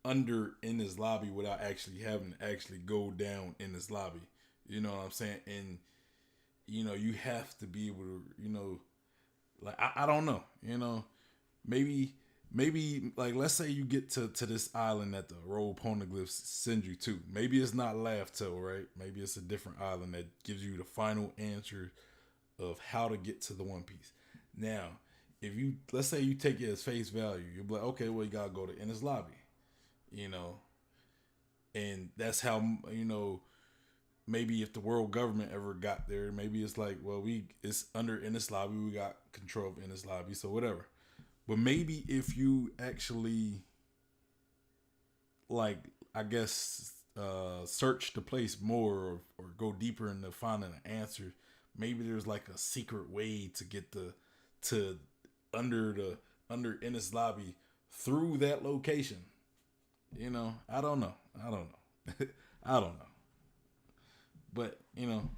under Ennis Lobby without actually having to actually go down Ennis Lobby. You know what I'm saying? And you know, you have to be able to, you know, like I don't know, you know, maybe like, let's say you get to this island that the road poneglyphs send you to. Maybe it's not Laugh-Tale, right? Maybe it's a different island that gives you the final answer of how to get to the One Piece. Now, if you, let's say you take it as face value, you'll be like, okay, well, you gotta go to Enies Lobby, you know, and that's how, you know, maybe if the world government ever got there, maybe it's like, well, it's under Enies Lobby, we got control of Enies Lobby, so whatever. But maybe if you actually, like, I guess, search the place more, or go deeper into finding an answer, maybe there's like a secret way to get to under Enies Lobby through that location. You know, I don't know. I don't know. But, you know,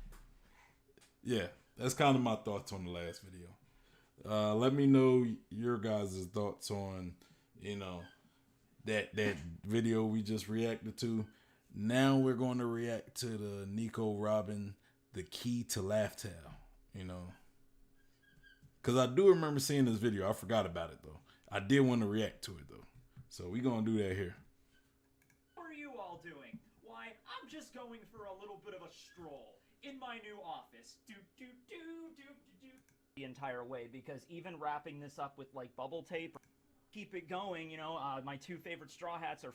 yeah, that's kind of my thoughts on the last video. Let me know your guys' thoughts on, you know, that video we just reacted to. Now we're going to react to the Nico Robin, the key to Laugh Tale, you know. Because I do remember seeing this video. I forgot about it, though. I did want to react to it, though. So we're going to do that here.
How are you all doing? Why, I'm just going for a little bit of a stroll in my new office. The entire way, because even wrapping this up with, like, bubble tape, keep it going, you know, my two favorite straw hats are...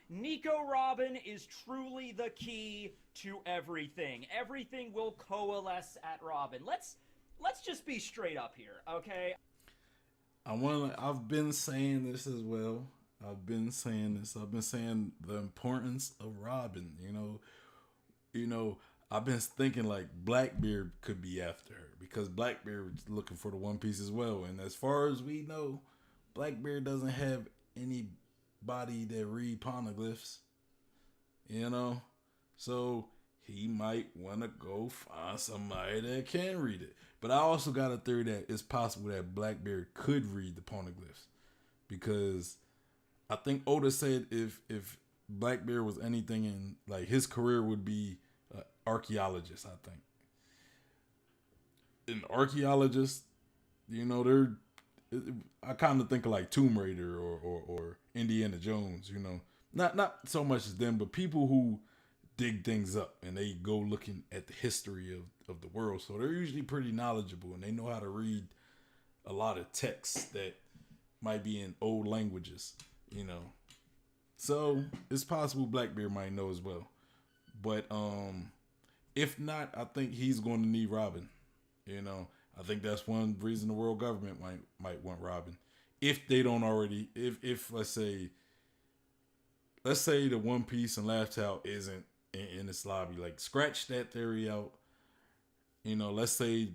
Nico Robin is truly the key to everything. Everything will coalesce at Robin. Let's just be straight up here, okay?
I've been saying this as well. I've been saying the importance of Robin, you know, I've been thinking like Blackbeard could be after her, because Blackbeard's looking for the One Piece as well. And as far as we know, Blackbeard doesn't have anybody that read poneglyphs, you know? So he might want to go find somebody that can read it. But I also got a theory that it's possible that Blackbeard could read the poneglyphs, because I think Oda said if Blackbeard was anything in, like, his career would be an archaeologist, I think. An archaeologist, you know, I kind of think of like Tomb Raider or Indiana Jones, you know. Not so much as them, but people who dig things up and they go looking at the history of the world. So they're usually pretty knowledgeable and they know how to read a lot of texts that might be in old languages, you know. So it's possible Blackbeard might know as well. But if not, I think he's going to need Robin. You know, I think that's one reason the world government might want Robin. If they don't already, if let's say the One Piece and Laugh Tale isn't in this lobby, like, scratch that theory out. You know, let's say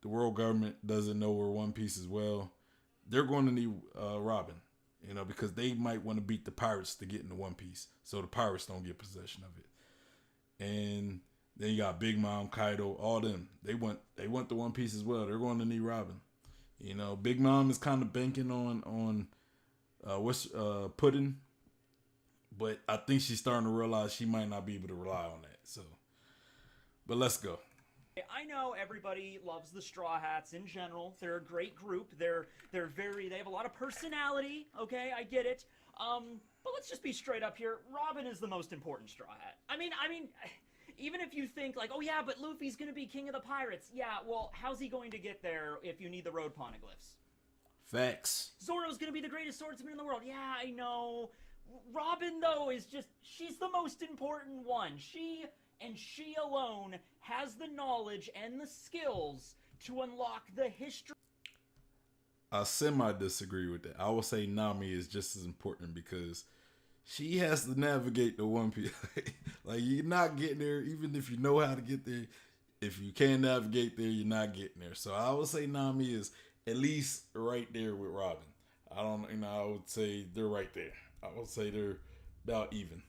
the world government doesn't know where One Piece is, well, they're going to need Robin, you know, because they might want to beat the pirates to get into One Piece, so the pirates don't get possession of it. And then you got Big Mom, Kaido, all them. They want the One Piece as well. They're going to need Robin. You know, Big Mom is kind of banking on Puddin', but I think she's starting to realize she might not be able to rely on that. So, but let's go.
I know everybody loves the Straw Hats in general. They're a great group. They have a lot of personality. Okay, I get it. But let's just be straight up here. Robin is the most important Straw Hat. I mean, even if you think like, oh yeah, but Luffy's gonna be king of the pirates. Yeah, well, how's he going to get there if you need the road poneglyphs?
Facts.
Zoro's gonna be the greatest swordsman in the world. Yeah, I know. Robin, though, she's the most important one. She alone has the knowledge and the skills to unlock the history.
I semi-disagree with that. I would say Nami is just as important because she has to navigate the One Piece. Like, you're not getting there, even if you know how to get there. If you can't navigate there, you're not getting there. So I would say Nami is at least right there with Robin. I would say they're right there. I would say they're about even.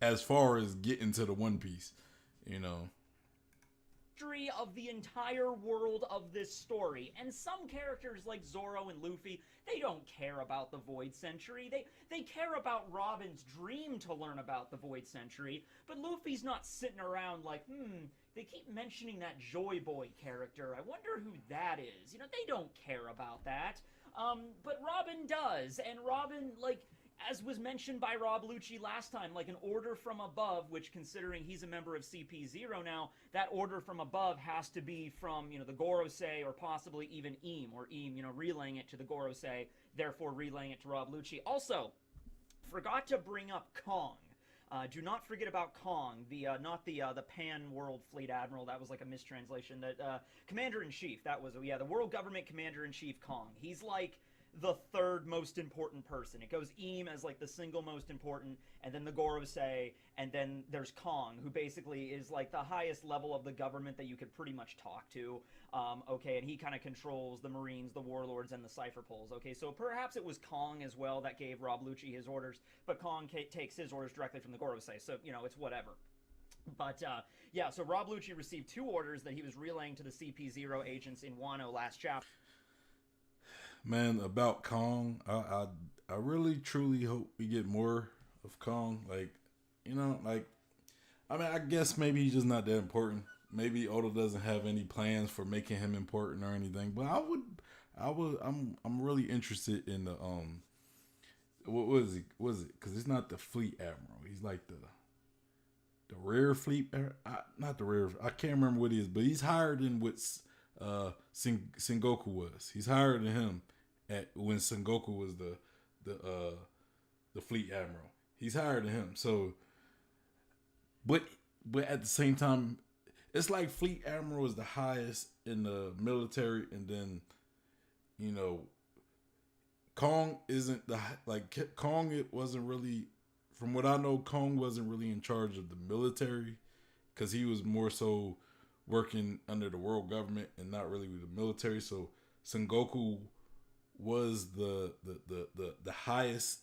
As far as getting to the One Piece, you know.
History of the entire world of this story. And some characters like Zoro and Luffy, they don't care about the Void Century. They care about Robin's dream to learn about the Void Century. But Luffy's not sitting around like, they keep mentioning that Joy Boy character. I wonder who that is. You know, they don't care about that. But Robin does. And Robin, like, as was mentioned by Rob Lucci last time, like an order from above, which considering he's a member of CP0 now, that order from above has to be from, the Gorosei or possibly even Eam, or Eam, relaying it to the Gorosei, therefore relaying it to Rob Lucci. Also, forgot to bring up Kong. Do not forget about Kong, not the Pan World Fleet Admiral. That was like a mistranslation. That Commander-in-Chief. That was the World Government Commander-in-Chief Kong. He's like the third most important person. It goes Eam as like the single most important, and then the Gorosei, and then there's Kong, who basically is like the highest level of the government that you could pretty much talk to. Okay, and he kind of controls the Marines, the Warlords, and the Cypher Poles. Okay, so perhaps it was Kong as well that gave Rob Lucci his orders, but Kong takes his orders directly from the Gorosei, so, it's whatever. But, yeah, so Rob Lucci received 2 orders that he was relaying to the CP0 agents in Wano last chapter.
Man, about Kong, I really truly hope we get more of Kong. Like, I guess maybe he's just not that important. Maybe Oda doesn't have any plans for making him important or anything. But I'm really interested in the what was it? Because it's not the Fleet Admiral. He's like the Rear Fleet. Not the Rear. I can't remember what he is, but he's higher than what Sengoku was. He's higher than him when Sengoku was the Fleet Admiral. He's higher than him. So, but at the same time, it's like Fleet Admiral is the highest in the military, and then, Kong isn't Kong. It wasn't really, from what I know, Kong wasn't really in charge of the military, because he was more so working under the world government and not really with the military. So Sengoku was the highest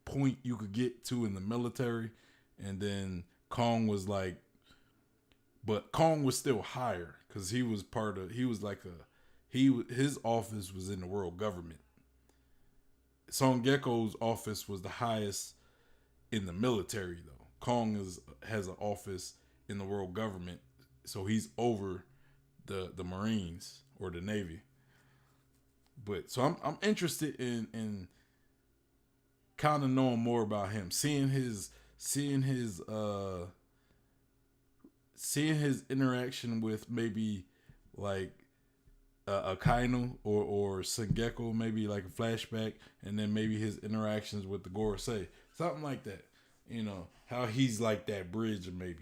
point you could get to in the military, and then Kong was like, but Kong was still higher because he was his office was in the world government. Son Gecko's office was the highest in the military, though. Kong has an office in the world government, so he's over the Marines or the Navy. But so I'm interested in kind of knowing more about him, seeing his interaction with maybe like Akainu or Sengeko, maybe like a flashback, and then maybe his interactions with the Gorosei, something like that. How he's like that bridge, maybe.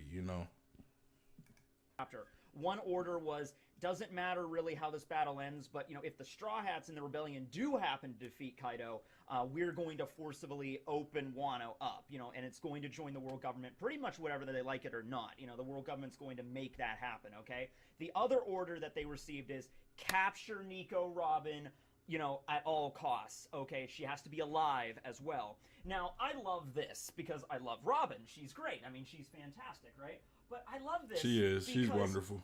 Chapter. One order was, doesn't matter really how this battle ends, but if the Straw Hats in the rebellion do happen to defeat Kaido, we're going to forcibly open Wano up, and it's going to join the world government, pretty much whatever they like it or not. The world government's going to make that happen, okay? The other order that they received is capture Nico Robin, at all costs, okay? She has to be alive as well. Now, I love this because I love Robin. She's great. I mean, she's fantastic, right? But I love this.
She is.
Because,
she's wonderful.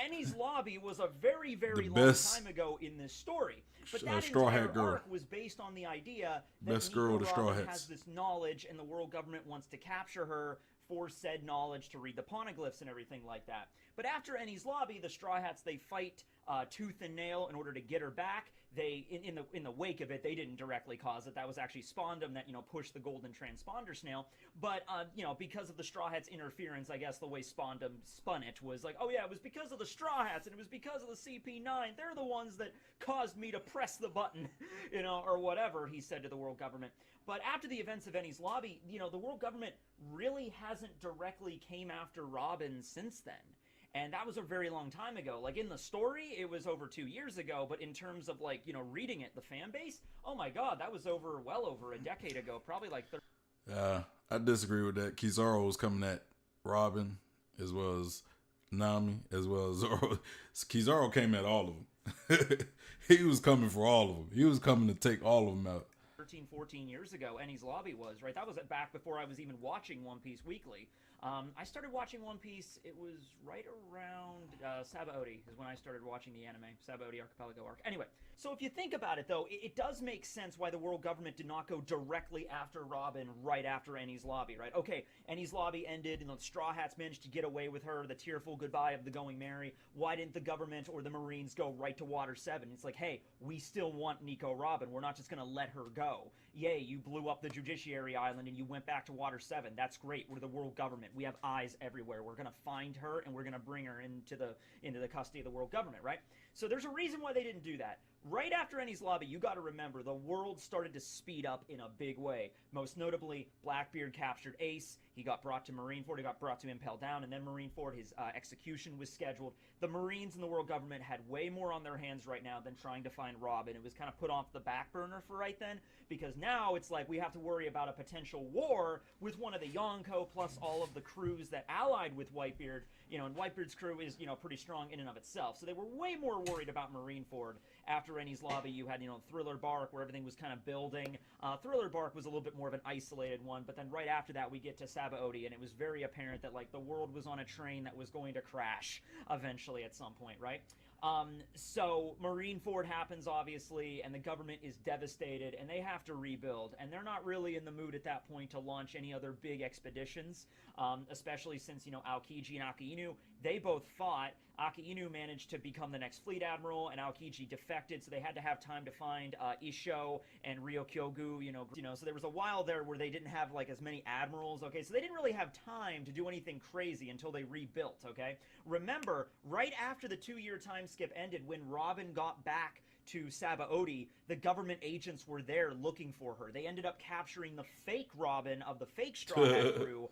Enies Lobby was a very, very long time ago in this story. But that
Straw
entire
Hat girl
arc was based on the idea that
best girl
Nico
of the Straw
Robin
Hats
has this knowledge, and the world government wants to capture her for said knowledge to read the poneglyphs and everything like that. But after Enies Lobby, the Straw Hats, they fight tooth and nail in order to get her back. They, in the wake of it, they didn't directly cause it. That was actually Spondum that, pushed the golden transponder snail. But, because of the Straw Hats' interference, I guess the way Spondum spun it was like, oh yeah, it was because of the Straw Hats, and it was because of the CP9. They're the ones that caused me to press the button, or whatever, he said to the world government. But after the events of Enies Lobby, the world government really hasn't directly came after Robin since then. And that was a very long time ago. Like, in the story, it was over 2 years ago, but in terms of, like, reading it, the fan base, oh my god, that was well over a decade ago, probably like 30.
I disagree with that. Kizaru was coming at Robin, as well as Nami, as well as Zoro. Kizaru came at all of them. He was coming for all of them. He was coming to take all of them out.
13, 14 years ago, Enies Lobby was, right? That was back before I was even watching One Piece weekly. I started watching One Piece, it was right around Sabaody is when I started watching the anime, Sabaody Archipelago arc. Anyway, so if you think about it, though, it does make sense why the world government did not go directly after Robin right after Enies Lobby, right? Okay, Enies Lobby ended, and the Straw Hats managed to get away with her, the tearful goodbye of the Going Merry. Why didn't the government or the Marines go right to Water 7? It's like, hey, we still want Nico Robin. We're not just going to let her go. go. Yay, you blew up the Judiciary Island and you went back to Water 7. That's great. We're the world government. We have eyes everywhere. We're going to find her and we're going to bring her into the custody of the world government, right? So there's a reason why they didn't do that. Right after Enies Lobby, you got to remember, the world started to speed up in a big way. Most notably, Blackbeard captured Ace. He got brought to Marineford. He got brought to Impel Down, and then Marineford, his execution was scheduled. The Marines and the world government had way more on their hands right now than trying to find Robin. It was kind of put off the back burner for right then, because now it's like we have to worry about a potential war with one of the Yonko plus all of the crews that allied with Whitebeard. You know, and Whitebeard's crew is, you know, pretty strong in and of itself. So they were way more worried about Marineford. After Enies Lobby, you had, you know, Thriller Bark, where everything was kind of building. Thriller Bark was a little bit more of an isolated one, but then right after that, we get to Sabaody, and it was very apparent that, like, the world was on a train that was going to crash eventually at some point, right? So Marineford happens, obviously, and the government is devastated, and they have to rebuild, and they're not really in the mood at that point to launch any other big expeditions, especially since, you know, Aokiji and Akainu, they both fought. Akainu managed to become the next fleet admiral, and Aokiji defected, so they had to have time to find Isho and Ryokyogu, you know, so there was a while there where they didn't have, like, as many admirals, okay, so they didn't really have time to do anything crazy until they rebuilt, okay? Remember, right after the 2-year time skip ended, when Robin got back to Sabaody, the government agents were there looking for her. They ended up capturing the fake Robin of the fake Straw Hat crew,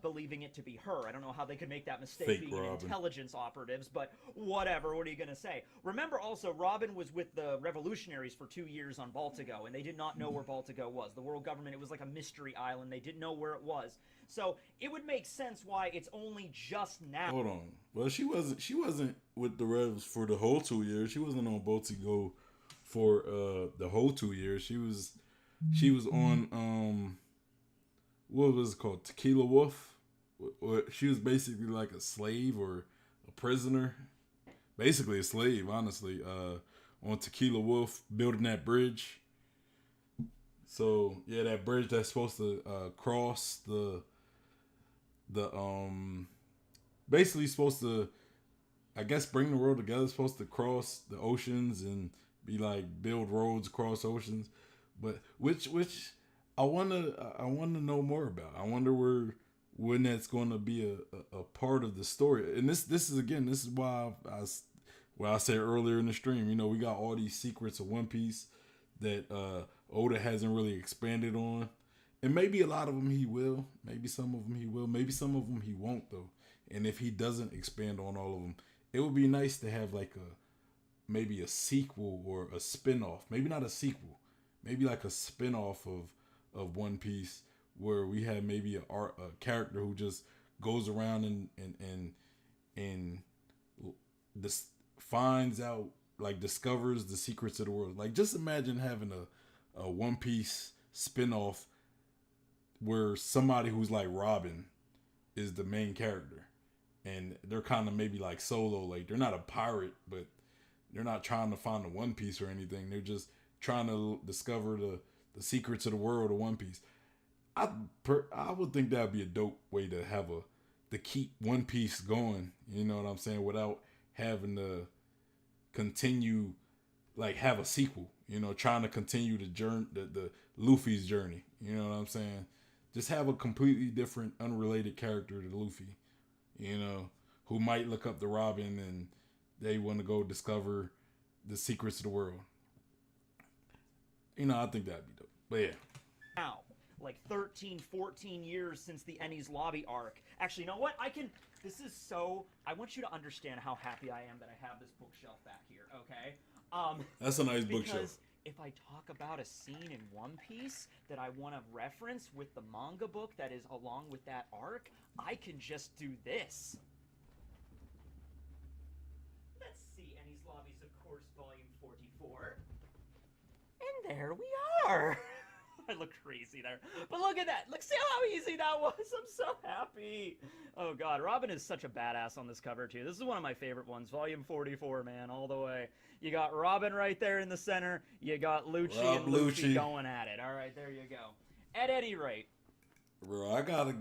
believing it to be her. I don't know how they could make that mistake
Fake
being
Robin.
intelligence operatives, but whatever, what are you going to say? Remember also, Robin was with the revolutionaries for 2 years on Baltigo, and they did not know where Baltigo was. The world government, it was like a mystery island. They didn't know where it was. So it would make sense why it's only just now.
Hold on. Well, she wasn't with the Revs for the whole 2 years. She wasn't on Baltigo for the whole 2 years. She was on what was it called? Tequila Wolf. Or she was basically like a slave or a prisoner. Basically a slave, honestly. On Tequila Wolf, building that bridge. So yeah, that bridge that's supposed to cross the basically supposed to, I guess, bring the world together. It's supposed to cross the oceans and be like build roads across oceans, but which I wanna know more about. I wonder when that's going to be a part of the story. And this is why I said earlier in the stream, you know, we got all these secrets of One Piece that Oda hasn't really expanded on. And maybe a lot of them he will. Maybe some of them he will. Maybe some of them he won't, though. And if he doesn't expand on all of them, it would be nice to have like maybe a sequel or a spin-off. Maybe not a sequel. Maybe like a spin-off of One Piece where we have maybe a character who just goes around and this finds out, like, discovers the secrets of the world. Like, just imagine having a One Piece spin-off where somebody who's like Robin is the main character, and they're kind of maybe like Solo, like they're not a pirate, but they're not trying to find the One Piece or anything. They're just trying to discover the secrets of the world of One Piece. I would think that'd be a dope way to have to keep One Piece going. You know what I'm saying? Without having to continue, like, have a sequel. You know, trying to continue the journey, the Luffy's journey. You know what I'm saying? Just have a completely different, unrelated character to Luffy, you know, who might look up to Robin and they want to go discover the secrets of the world. You know, I think that'd be dope. But yeah.
Now, like 13, 14 years since the Enies Lobby arc. Actually, you know what? I want you to understand how happy I am that I have this bookshelf back here, okay?
That's a nice bookshelf.
Because if I talk about a scene in One Piece that I want to reference with the manga book that is along with that arc, I can just do this. Let's see, Enies Lobby's, of course, volume 44. And there we are. I look crazy there. But look at that. Look, see how easy that was. I'm so happy. Oh, God. Robin is such a badass on this cover, too. This is one of my favorite ones. Volume 44, man, all the way. You got Robin right there in the center. You got Lucci and Luffy going at it. All right, there you go. At any rate.
Bro, I gotta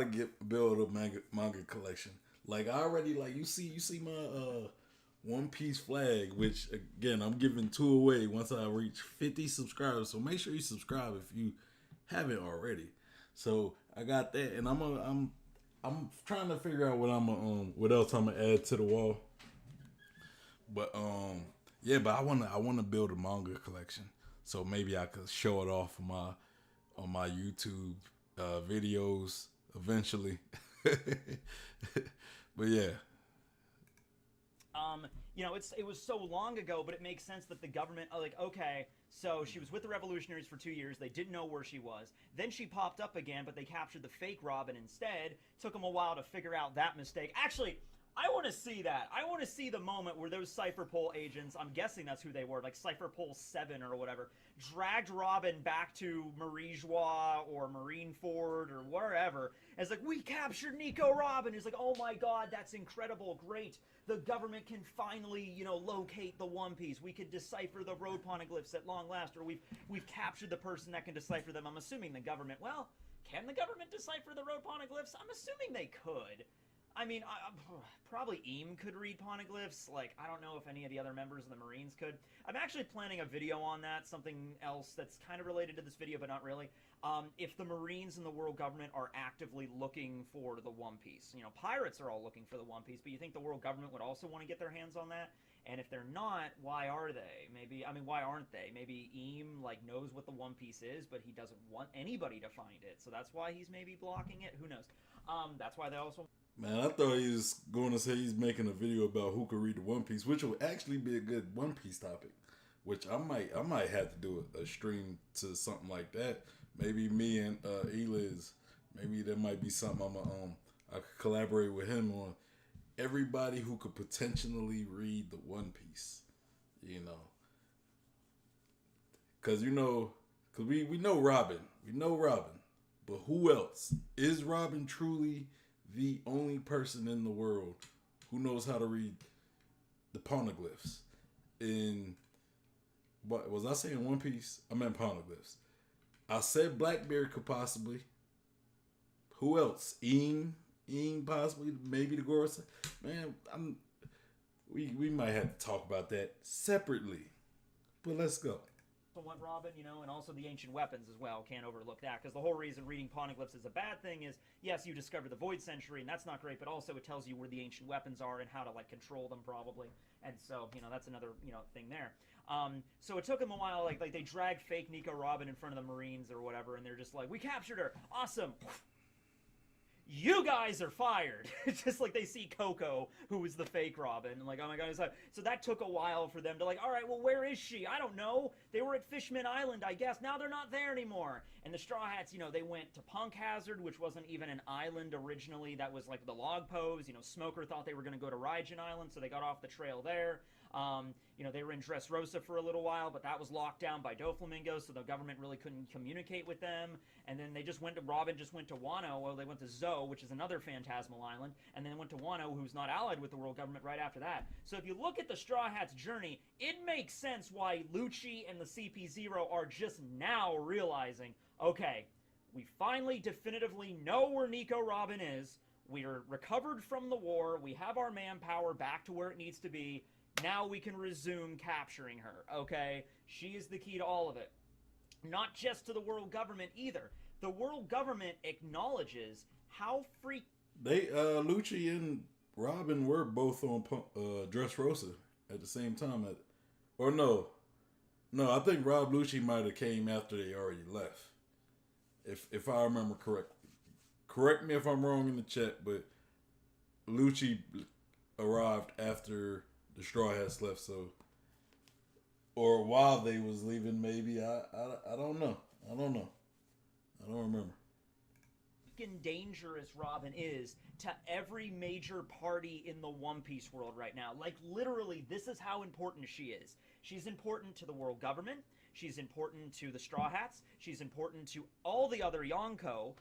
get build a manga collection. Like, I already, like, you see my One Piece flag, which again I'm giving 2 away once I reach 50 subscribers. So make sure you subscribe if you haven't already. So I got that, and I'm trying to figure out what else I'm gonna add to the wall. But yeah, but I wanna build a manga collection. So maybe I could show it off on my YouTube videos eventually. But yeah.
You know, it was so long ago, but it makes sense that the government, like, okay, so she was with the revolutionaries for 2 years. They didn't know where she was. Then she popped up again, but they captured the fake Robin instead. Took them a while to figure out that mistake. Actually, I want to see that. I want to see the moment where those Cypher Pole agents, I'm guessing that's who they were, like Cypher Pole 7 or whatever, dragged Robin back to Marie-Joie or Marineford or wherever. And it's like, we captured Nico Robin. It's like, oh my god, that's incredible, great. The government can finally, you know, locate the One Piece. We could decipher the road poneglyphs at long last, or we've captured the person that can decipher them. I'm assuming the government, well, can the government decipher the road poneglyphs? I'm assuming they could. I mean, probably Eam could read poneglyphs. Like, I don't know if any of the other members of the Marines could. I'm actually planning a video on that, something else that's kind of related to this video, but not really. If the Marines and the world government are actively looking for the One Piece. You know, pirates are all looking for the One Piece, but you think the world government would also want to get their hands on that? And if they're not, why are they? Maybe, I mean, why aren't they? Maybe Eam, like, knows what the One Piece is, but he doesn't want anybody to find it. So that's why he's maybe blocking it. Who knows? That's why they also...
Man, I thought he was going to say he's making a video about who could read the One Piece, which would actually be a good One Piece topic. Which I might have to do a stream to something like that. Maybe me and Eliz, maybe there might be something I could collaborate with him on. Everybody who could potentially read the One Piece, you know, because we know Robin, but who else? Is Robin truly the only person in the world who knows how to read the poneglyphs? In what was I saying? One Piece? I meant poneglyphs. I said Blackbeard could possibly. Who else? Eam possibly. Maybe the Gorsa. Man, we might have to talk about that separately. But let's go.
What Robin, you know, and also the ancient weapons as well. Can't overlook that, because the whole reason reading poneglyphs is a bad thing is, yes, you discover the Void Century, and that's not great, but also it tells you where the ancient weapons are and how to, like, control them, probably. And so, you know, that's another, you know, thing there. So it took them a while, like they dragged fake Nico Robin in front of the Marines or whatever, and they're just like, we captured her, awesome. You guys are fired. It's just like they see Coco, who was the fake Robin, and like, oh my god. So that took a while for them to like, all right, well, where is she? I don't know. They were at Fishman Island, I guess. Now they're not there anymore. And the Straw Hats, you know, they went to Punk Hazard, which wasn't even an island originally. That was like the log pose. You know, Smoker thought they were going to go to Raijin Island, so they got off the trail there. You know, they were in Dressrosa for a little while, but that was locked down by Doflamingo, so the government really couldn't communicate with them. And then Robin just went to Wano. Well, they went to Zo, which is another phantasmal island, and then went to Wano, who's not allied with the world government right after that. So if you look at the Straw Hats' journey, it makes sense why Lucci and the CP0 are just now realizing, okay, we finally definitively know where Nico Robin is. We're recovered from the war. We have our manpower back to where it needs to be. Now we can resume capturing her, okay? She is the key to all of it. Not just to the world government either. The world government acknowledges how
Lucci and Robin were both on Dressrosa at the same time. I think Rob Lucci might have came after they already left. If I remember correctly. Correct me if I'm wrong in the chat, but Lucci arrived after the Straw Hats left, so, or while they was leaving, maybe. I don't know. I don't remember.
Dangerous Robin is to every major party in the One Piece world right now. Like, literally, this is how important she is. She's important to the world government. She's important to the Straw Hats. She's important to all the other Yonko.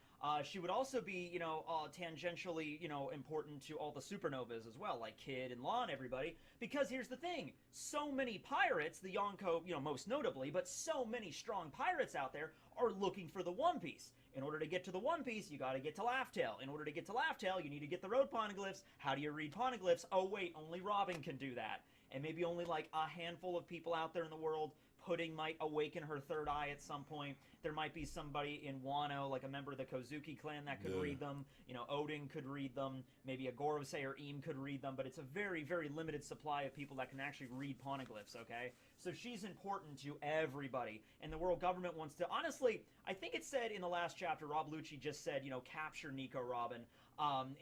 She would also be, you know, tangentially, you know, important to all the supernovas as well, like Kid and Law and everybody. Because here's the thing. So many pirates, the Yonko, you know, most notably, but so many strong pirates out there are looking for the One Piece. In order to get to the One Piece, you got to get to Laugh Tale. In order to get to Laugh Tale, you need to get the road poneglyphs. How do you read poneglyphs? Oh wait, only Robin can do that. And maybe only like a handful of people out there in the world. Pudding might awaken her third eye at some point. There might be somebody in Wano, like a member of the Kozuki clan, that could read them. You know, Odin could read them. Maybe a Gorosei or Eam could read them. But it's a very, very limited supply of people that can actually read poneglyphs, okay? So she's important to everybody. And the world government wants to... Honestly, I think it said in the last chapter, Rob Lucci just said, you know, capture Nico Robin.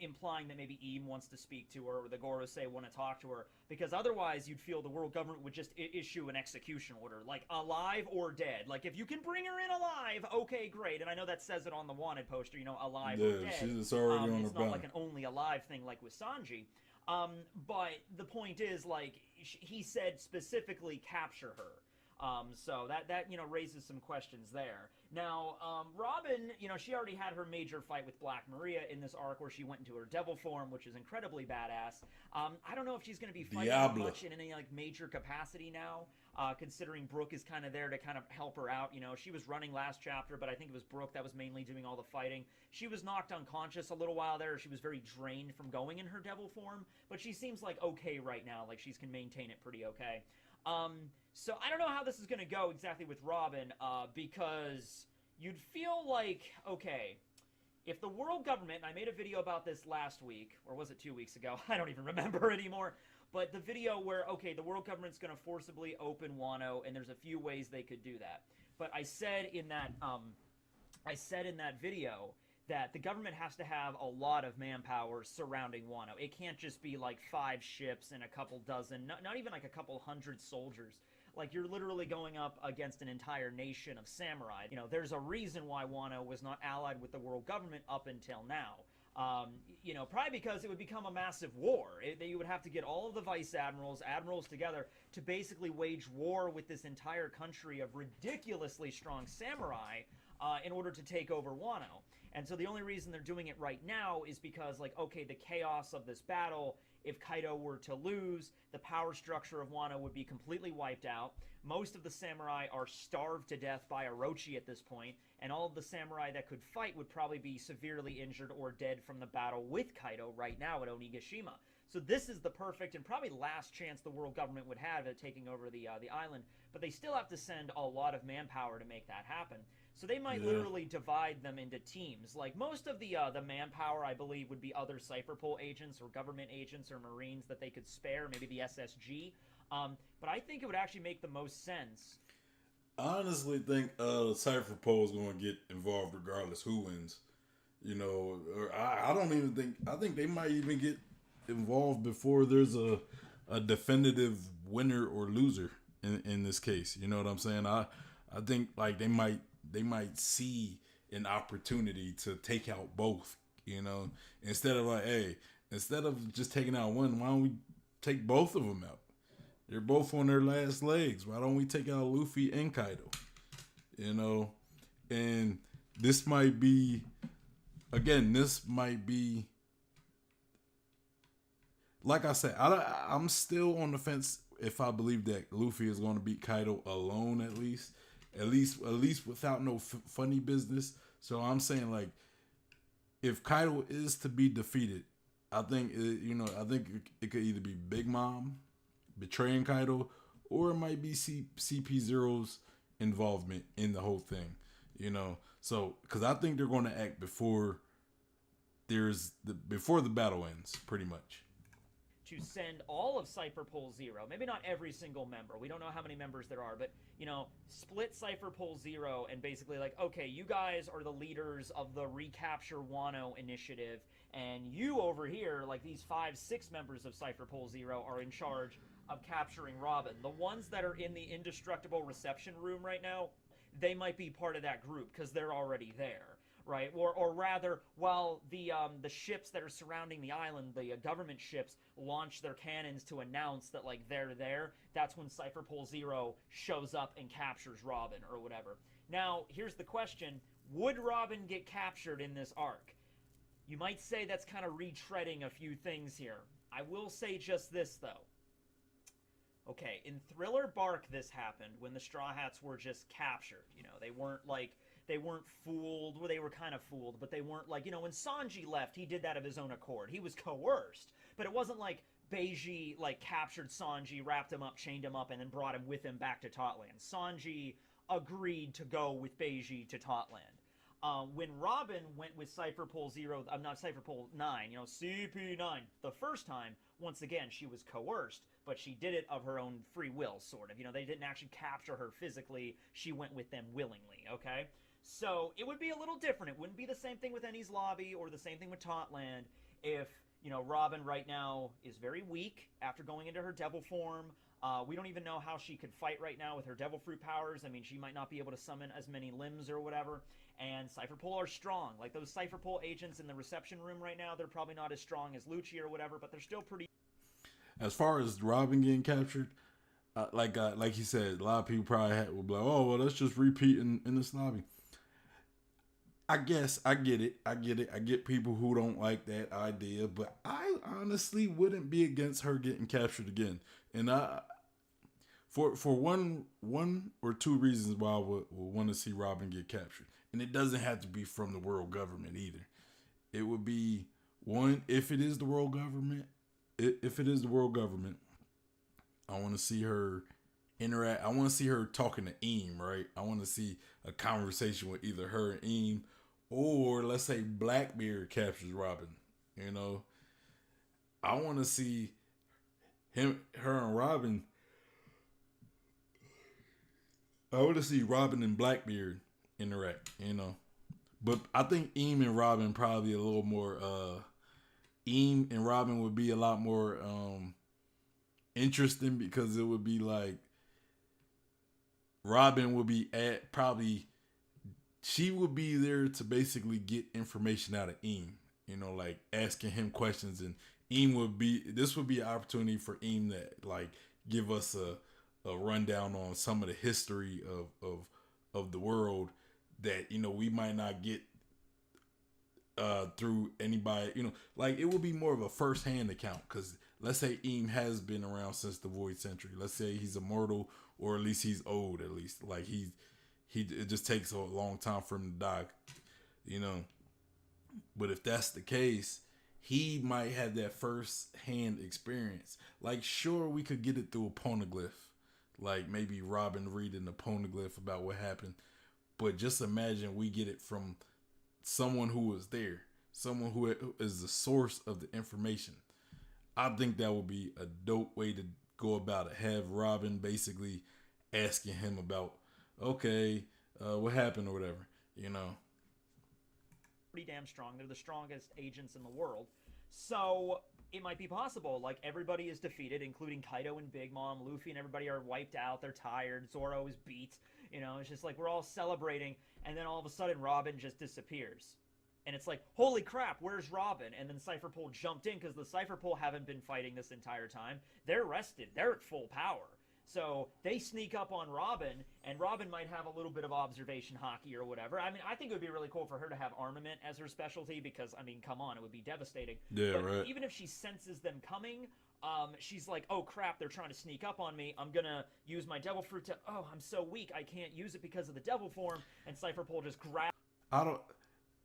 Implying that maybe Eam wants to speak to her, or the Gorosei want to talk to her, because otherwise you'd feel the world government would just issue an execution order, like alive or dead. Like, if you can bring her in alive, okay, great. And I know that says it on the wanted poster, you know, alive or dead.
She's already on
it's
her
not
bound.
like an only alive thing like with Sanji. But the point is, like, he said specifically capture her. So that you know, raises some questions there. Now, Robin, you know, she already had her major fight with Black Maria in this arc where she went into her devil form, which is incredibly badass. I don't know if she's going to be fighting much in any, like, major capacity now, considering Brooke is kind of there to kind of help her out. You know, she was running last chapter, but I think it was Brooke that was mainly doing all the fighting. She was knocked unconscious a little while there. She was very drained from going in her devil form, but she seems like okay right now. Like, she can maintain it pretty okay. So I don't know how this is going to go exactly with Robin, because you'd feel like, okay, if the world government, and I made a video about this last week, or was it 2 weeks ago? I don't even remember anymore. But the video where, okay, the world government's going to forcibly open Wano, and there's a few ways they could do that. But I said in that video that the government has to have a lot of manpower surrounding Wano. It can't just be like 5 ships and a couple dozen, not even like a couple hundred soldiers. Like, you're literally going up against an entire nation of samurai. You know, there's a reason why Wano was not allied with the world government up until now. You know, probably because it would become a massive war. You would have to get all of the vice admirals together to basically wage war with this entire country of ridiculously strong samurai in order to take over Wano. And so the only reason they're doing it right now is because, like, okay, the chaos of this battle, if Kaido were to lose, the power structure of Wano would be completely wiped out. Most of the samurai are starved to death by Orochi at this point, and all of the samurai that could fight would probably be severely injured or dead from the battle with Kaido right now at Onigashima. So this is the perfect and probably last chance the world government would have at taking over the island, but they still have to send a lot of manpower to make that happen. So they might literally divide them into teams. Like, most of the manpower, I believe, would be other Cypherpole agents or government agents or Marines that they could spare, maybe the SSG. But I think it would actually make the most sense.
I honestly think Cypherpole is going to get involved regardless who wins. You know, or I don't even think... I think they might even get involved before there's a definitive winner or loser in this case. You know what I'm saying? I think, like, they might see an opportunity to take out both, you know, instead of like, hey, instead of just taking out one, why don't we take both of them out? They're both on their last legs. Why don't we take out Luffy and Kaido? You know, and this might be, like I said, I'm still on the fence if I believe that Luffy is going to beat Kaido alone at least without no funny business. So I'm saying, like, if Kaido is to be defeated, I think it could either be Big Mom betraying Kaido, or it might be CP0's involvement in the whole thing. You know, so because I think they're going to act before the battle ends, pretty much.
To send all of Cypherpole Zero, maybe not every single member, we don't know how many members there are, but, you know, split Cypherpole Zero and basically, like, okay, you guys are the leaders of the Recapture Wano initiative, and you over here, like, these 5-6 members of Cypherpole Zero are in charge of capturing Robin. The ones that are in the indestructible reception room right now, they might be part of that group because they're already there. Right, or rather, while the ships that are surrounding the island, the government ships, launch their cannons to announce that, like, they're there, that's when Cypherpole Zero shows up and captures Robin or whatever. Now, here's the question: would Robin get captured in this arc? You might say that's kind of retreading a few things here. I will say just this, though. Okay, in Thriller Bark, this happened when the Straw Hats were just captured. You know, they weren't, like, they weren't fooled. Well, they were kind of fooled, but they weren't like, when Sanji left, he did that of his own accord. He was coerced, but it wasn't like Beiji like captured Sanji, wrapped him up, chained him up, and then brought him with him back to Totland. Sanji agreed to go with Beiji to Totland. When Robin went with Cypherpole 0, not Cypherpole 9, CP9, the first time, once again, she was coerced, but she did it of her own free will, sort of. They didn't actually capture her physically. She went with them willingly, okay? So it would be a little different. It wouldn't be the same thing with Enies Lobby or the same thing with Totland if, Robin right now is very weak after going into her devil form. We don't even know how she could fight right now with her devil fruit powers. I mean, she might not be able to summon as many limbs or whatever. And Cypherpole are strong. Like those Cypherpole agents in the reception room right now, they're probably not as strong as Lucci or whatever, but they're still pretty.
As far as Robin getting captured, like you said, a lot of people probably would be like, oh, well, let's just repeat in this lobby. I guess I get it. I get people who don't like that idea, but I honestly wouldn't be against her getting captured again. And for one or two reasons why I would want to see Robin get captured. And it doesn't have to be from the world government either. It would be one, if it is the world government, I want to see her interact. I want to see her talking to Eam, right? I want to see a conversation with either her and Eam, or let's say Blackbeard captures Robin. I want to see her and Robin. I want to see Robin and Blackbeard interact, But I think Eam and Robin probably a little more. Eam and Robin would be a lot more interesting because it would be like Robin would be she would be there to basically get information out of Eam, like asking him questions, and this would be an opportunity for Eam to like give us a rundown on some of the history of the world that we might not get through anybody, like it would be more of a first-hand account, because let's say Eam has been around since the Void Century. Let's say he's immortal, or at least he's old, at least like it just takes a long time for him to die, but if that's the case, he might have that first-hand experience. Like, sure, we could get it through a poneglyph, like maybe Robin reading the poneglyph about what happened, but just imagine we get it from someone who was there, someone who is the source of the information. I think that would be a dope way to go about it. Have Robin basically asking him about, okay, what happened or whatever,
Pretty damn strong. They're the strongest agents in the world. So it might be possible. Like, everybody is defeated, including Kaido and Big Mom. Luffy and everybody are wiped out. They're tired. Zoro is beat. It's just like we're all celebrating, and then all of a sudden Robin just disappears. And it's like, holy crap, where's Robin? And then Cypherpole jumped in, because the Cypherpole haven't been fighting this entire time. They're rested. They're at full power. So they sneak up on Robin, and Robin might have a little bit of observation hockey or whatever. I mean, I think it would be really cool for her to have armament as her specialty, because, I mean, come on, it would be devastating.
Yeah,
but
right.
Even if she senses them coming, she's like, oh crap, they're trying to sneak up on me. I'm gonna use my devil fruit to, I'm so weak, I can't use it because of the devil form. And Cypherpole just grabs.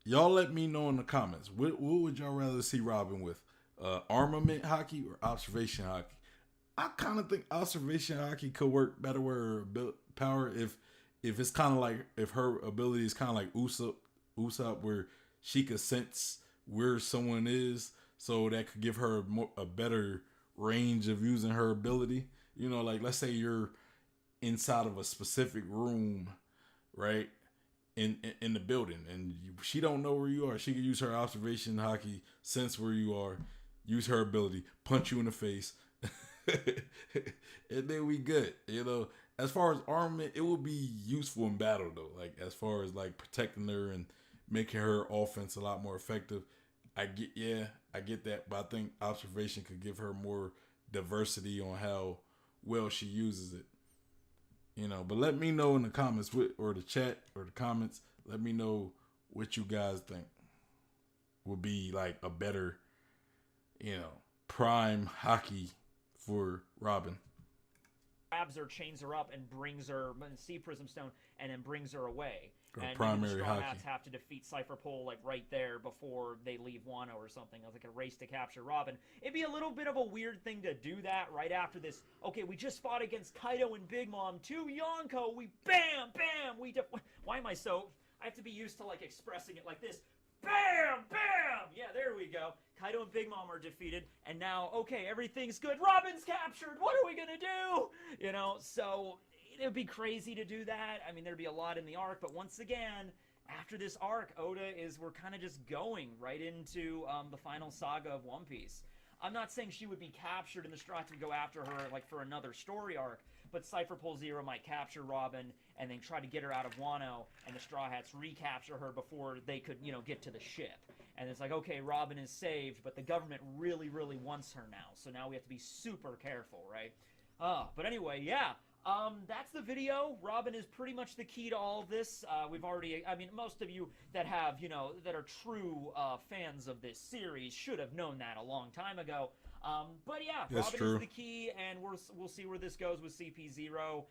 Y'all let me know in the comments. What would y'all rather see Robin with? Armament hockey or observation hockey? I kind of think observation hockey could work better with her power if it's kind of like, if her ability is kind of like Usopp, where she could sense where someone is, so that could give her a better range of using her ability. Like, let's say you're inside of a specific room, right? In the building, and she don't know where you are. She can use her observation hockey, sense where you are, use her ability, punch you in the face, and then we good. As far as armament, it would be useful in battle though. Like, as far as like protecting her and making her offense a lot more effective. I get that, but I think observation could give her more diversity on how well she uses it. But let me know in the comments, or the chat, or the comments. Let me know what you guys think would be like a better, prime hockey for Robin.
grabs her, chains her up, and brings her Sea Prism Stone, and then brings her away.
Or
And
primary
maybe the Straw
hockey.
Hats have to defeat Cypher Pole like right there before they leave Wano or something. It's like a race to capture Robin. It'd be a little bit of a weird thing to do that right after this. Okay, we just fought against Kaido and Big Mom, 2 Yonko. We bam, bam. Why am I so? I have to be used to like expressing it like this. Bam! Bam! Yeah, there we go. Kaido and Big Mom are defeated, and now, okay, everything's good. Robin's captured! What are we gonna do? You know, so it would be crazy to do that. I mean, there'd be a lot in the arc, but once again, after this arc, we're kind of just going right into the final saga of One Piece. I'm not saying she would be captured and the Straw Hats would go after her like for another story arc, but Cypher Pole Zero might capture Robin and then try to get her out of Wano, and the Straw Hats recapture her before they could, you know, get to the ship. And it's like, okay, Robin is saved, but the government really, really wants her now, so now we have to be super careful, right? But anyway, yeah. That's the video. Robin is pretty much the key to all of this. We've already, I mean, most of you that have, you know, that are true fans of this series should have known that a long time ago. But yeah,
That's
Robin
true.
is the key, and we'll see where this goes with CP0.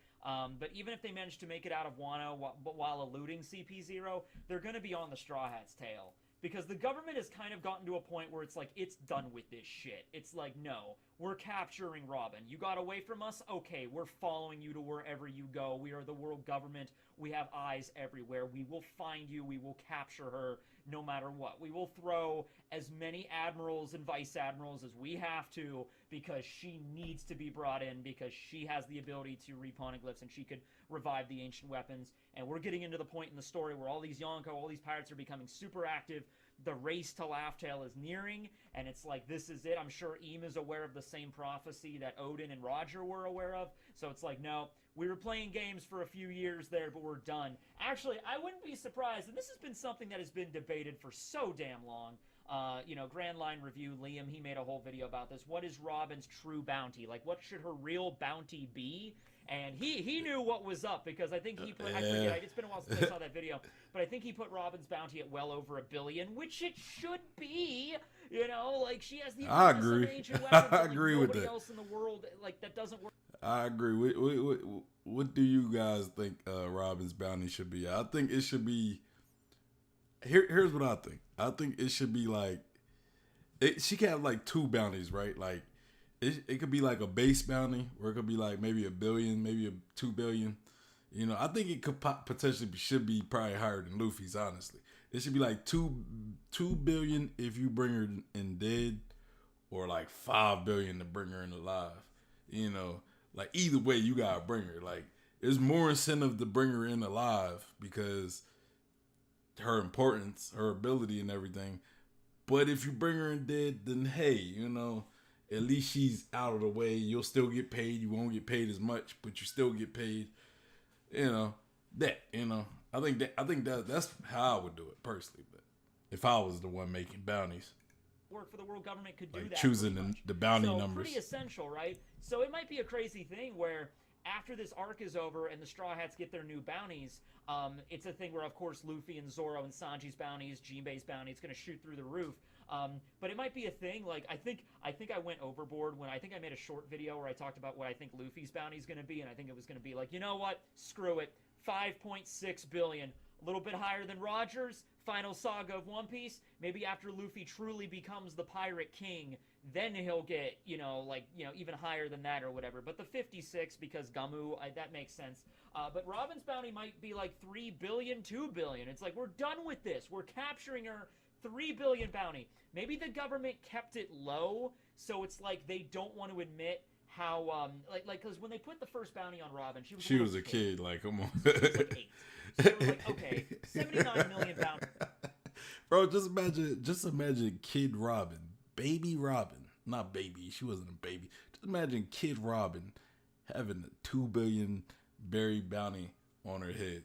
But even if they manage to make it out of Wano while eluding CP0, they're going to be on the Straw Hats' tail. Because the government has kind of gotten to a point where it's like, it's done with this shit. It's like, no, we're capturing Robin. You got away from us? Okay, we're following you to wherever you go. We are the world government. We have eyes everywhere. We will find you. We will capture her no matter what. We will throw as many admirals and vice admirals as we have to because she needs to be brought in because she has the ability to reponeglyphs and she could revive the ancient weapons. And we're getting into the point in the story where all these Yonko, all these pirates are becoming super active. The race to Laugh Tale is nearing, and it's like, this is it. I'm sure Eam is aware of the same prophecy that Odin and Roger were aware of. So it's like, no, we were playing games for a few years there, but we're done. Actually, I wouldn't be surprised, and this has been something that has been debated for so damn long. You know, Grand Line Review, Liam, he made a whole video about this. What is Robin's true bounty? Like, what should her real bounty be? And he knew what was up because I think he put, I forget, it's been a while since I saw that video, but I think he put Robin's bounty at well over $1 billion, which it should be, you know, like she has the
I agree.
ancient weapons,
I
like,
agree with
nobody
that.
else in the world, like, that doesn't work.
I agree. What do you guys think Robin's bounty should be? I think it should be. Here's what I think. I think it should be like, she can have like 2 bounties, right? Like, it could be like a base bounty, or it could be like maybe $1 billion, maybe 2 billion. You know, I think it could potentially should be probably higher than Luffy's. Honestly, it should be like 2 billion if you bring her in dead, or like 5 billion to bring her in alive. You know, like either way, you gotta bring her. Like, there's more incentive to bring her in alive because her importance, her ability, and everything. But if you bring her in dead, then hey, you know, at least she's out of the way. You'll still get paid. You won't get paid as much, but you still get paid. You know, that, you know, I think that's how I would do it personally. But if I was the one making bounties,
Work for the world government could do
like
that.
choosing the bounty numbers.
Pretty essential, right? So it might be a crazy thing where after this arc is over and the Straw Hats get their new bounties, it's a thing where, of course, Luffy and Zoro and Sanji's bounties, Jinbei's bounty, it's going to shoot through the roof. But it might be a thing, like, I think I went overboard when I think I made a short video where I talked about what I think Luffy's bounty is going to be, and I think it was going to be like, you know what, screw it, 5.6 billion, a little bit higher than Rogers, final saga of One Piece, maybe after Luffy truly becomes the Pirate King, then he'll get, you know, like, you know, even higher than that or whatever, but the 56, because Gamu, that makes sense. But Robin's bounty might be like 3 billion, 2 billion, it's like, we're done with this, we're capturing her, 3 billion bounty. Maybe the government kept it low, so it's like they don't want to admit how, like, because when they put the first bounty on Robin, she was
a kid, like, come on.
She was like 8. So it was like, okay, 79 million bounty.
Bro, just imagine Kid Robin, baby Robin, not baby, she wasn't a baby. Just imagine Kid Robin having a 2 billion berry bounty on her head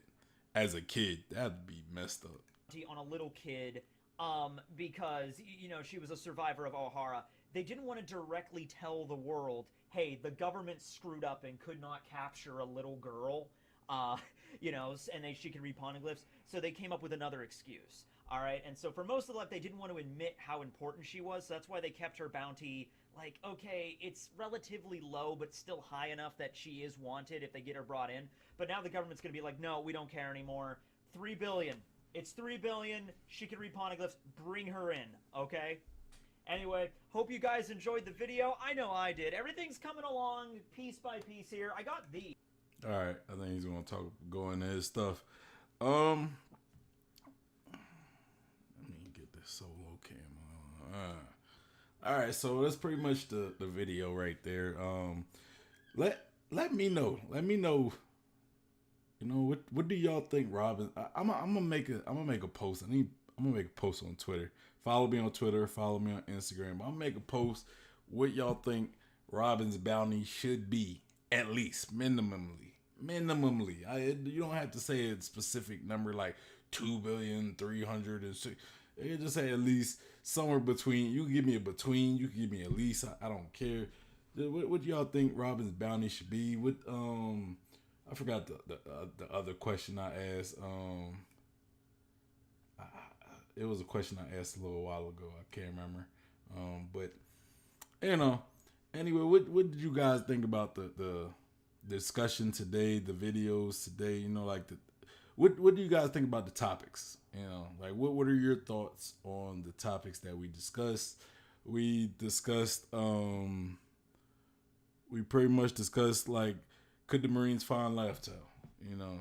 as a kid. That'd be messed up.
On a little kid, because, you know, she was a survivor of O'Hara. They didn't want to directly tell the world, hey, the government screwed up and could not capture a little girl, you know, and she can read poneglyphs, so they came up with another excuse. All right, and so for most of the life, they didn't want to admit how important she was. So that's why they kept her bounty like, okay, it's relatively low, but still high enough that she is wanted if they get her brought in. But now the government's going to be like, no, we don't care anymore. 3 billion. It's 3 billion. She can read poneglyphs. Bring her in, okay? Anyway, hope you guys enjoyed the video. I know I did. Everything's coming along piece by piece here. I got these.
All right, I think he's gonna go into his stuff. Let me get this solo cam on. All right, so that's pretty much the video right there. Let me know. Let me know. You know what do y'all think, Robin? I'm gonna make a post. I'm gonna make a post on Twitter. Follow me on Twitter. Follow me on Instagram. I'm gonna make a post. What y'all think Robin's bounty should be, at least minimally. You don't have to say a specific number like 2,306,000,000. You can just say at least somewhere between. You can give me a between. You can give me at least. I don't care. What do y'all think Robin's bounty should be? What I forgot the other question I asked. It was a question I asked a little while ago. I can't remember. But you know, anyway, what did you guys think about the discussion today, the videos today? You know, like what do you guys think about the topics? You know, like what are your thoughts on the topics that we discussed? We pretty much discussed like, could the Marines find Laugh Tale? You know,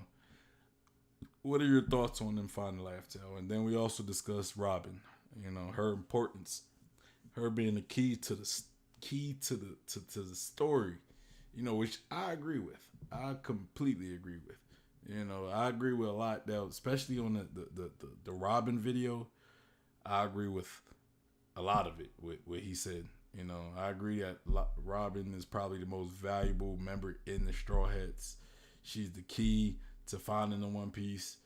what are your thoughts on them finding Laugh Tale? And then we also discussed Robin. You know, her importance, her being the key to the story. You know, which I agree with. I completely agree with. You know, I agree with a lot that, especially on the Robin video. I agree with a lot of it. With what he said. You know, I agree that Robin is probably the most valuable member in the Straw Hats. She's the key to finding the One Piece.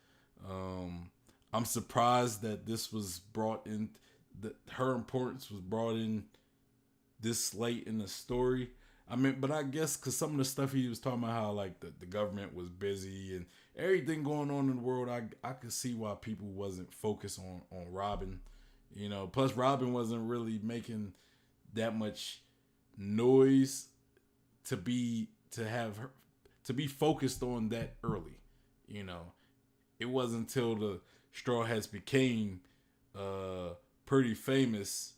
I'm surprised that this was brought in, that her importance was brought in this late in the story. I mean, but I guess because some of the stuff he was talking about, how like the government was busy and everything going on in the world, I could see why people wasn't focused on Robin. You know, plus Robin wasn't really making that much noise to be focused on that early. You know, it wasn't until the Straw Hats became pretty famous,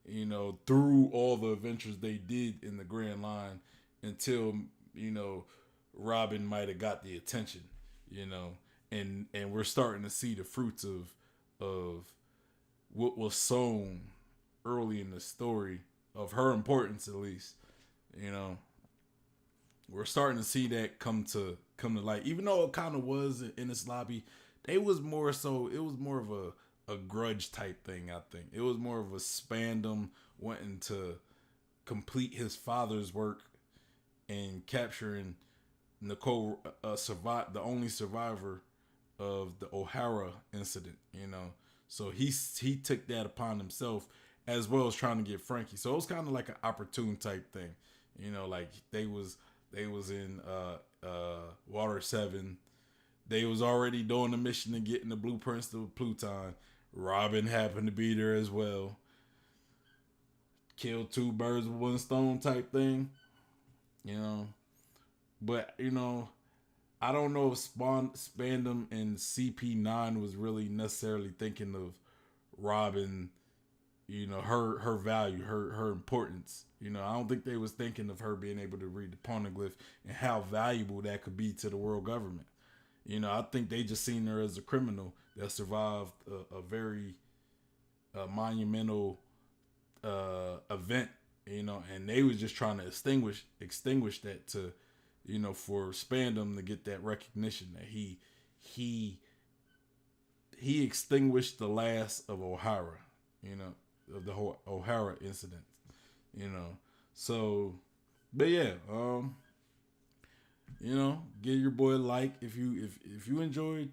you know, through all the adventures they did in the Grand Line, until, you know, Robin might have got the attention, you know, and we're starting to see the fruits of what was sown early in the story, of her importance, at least. You know, we're starting to see that come to light, even though it kind of was in this lobby. It was more of a grudge type thing. I think it was more of a Spandam wanting to complete his father's work and capturing Nicole, the only survivor of the O'Hara incident. You know, so he took that upon himself, as well as trying to get Frankie. So it was kind of like an opportune type thing. You know, like they was in Water 7. They was already doing the mission and getting the blueprints to Pluton. Robin happened to be there as well. Kill two birds with one stone type thing. You know. But, you know, I don't know if Spandam and CP9 was really necessarily thinking of Robin, you know, her value, her importance. You know, I don't think they was thinking of her being able to read the poneglyph and how valuable that could be to the world government. You know, I think they just seen her as a criminal that survived a very monumental event. You know, and they was just trying to extinguish that to, you know, for Spandam to get that recognition that he extinguished the last of O'Hara. You know, of the whole O'Hara incident. You know, so, but yeah, you know, give your boy a like if you enjoyed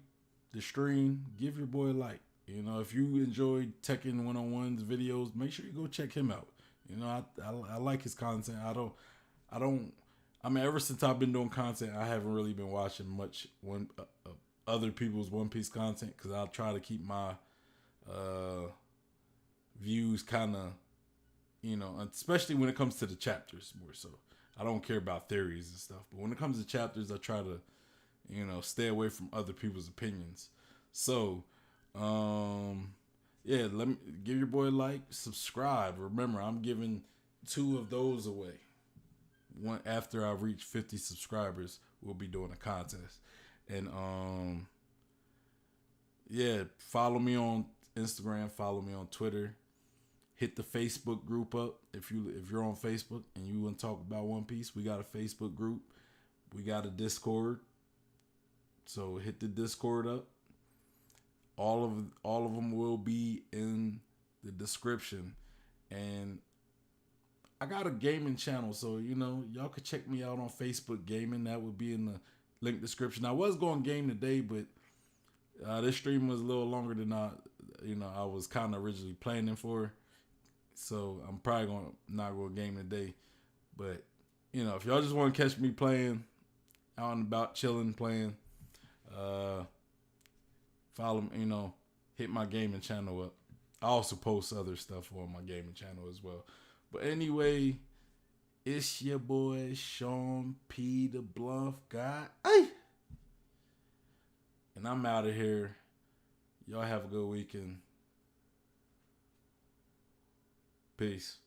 the stream. Give your boy a like. You know, if you enjoyed Tekken 101's videos, make sure you go check him out. You know, I like his content. I mean, ever since I've been doing content, I haven't really been watching much other people's One Piece content, because I'll try to keep my views kind of, especially when it comes to the chapters more so. I don't care about theories and stuff, but when it comes to chapters, I try to, stay away from other people's opinions. So, yeah, let me give your boy a like, subscribe. Remember, I'm giving 2 of those away. One after I reach 50 subscribers, we'll be doing a contest. And yeah, follow me on Instagram, follow me on Twitter. Hit the Facebook group up if you're on Facebook and you want to talk about One Piece. We got a Facebook group. We got a Discord. So hit the Discord up. All of them will be in the description. And I got a gaming channel, so y'all could check me out on Facebook Gaming. That would be in the link description. I was going game today, but this stream was a little longer than I was kind of originally planning for. So I'm probably not going game today. But if y'all just want to catch me playing, out and about, chilling, playing, follow me, hit my gaming channel up. I also post other stuff on my gaming channel as well. But anyway, it's your boy Sean P. the Bluff Guy. Hey! And I'm out of here. Y'all have a good weekend. Peace.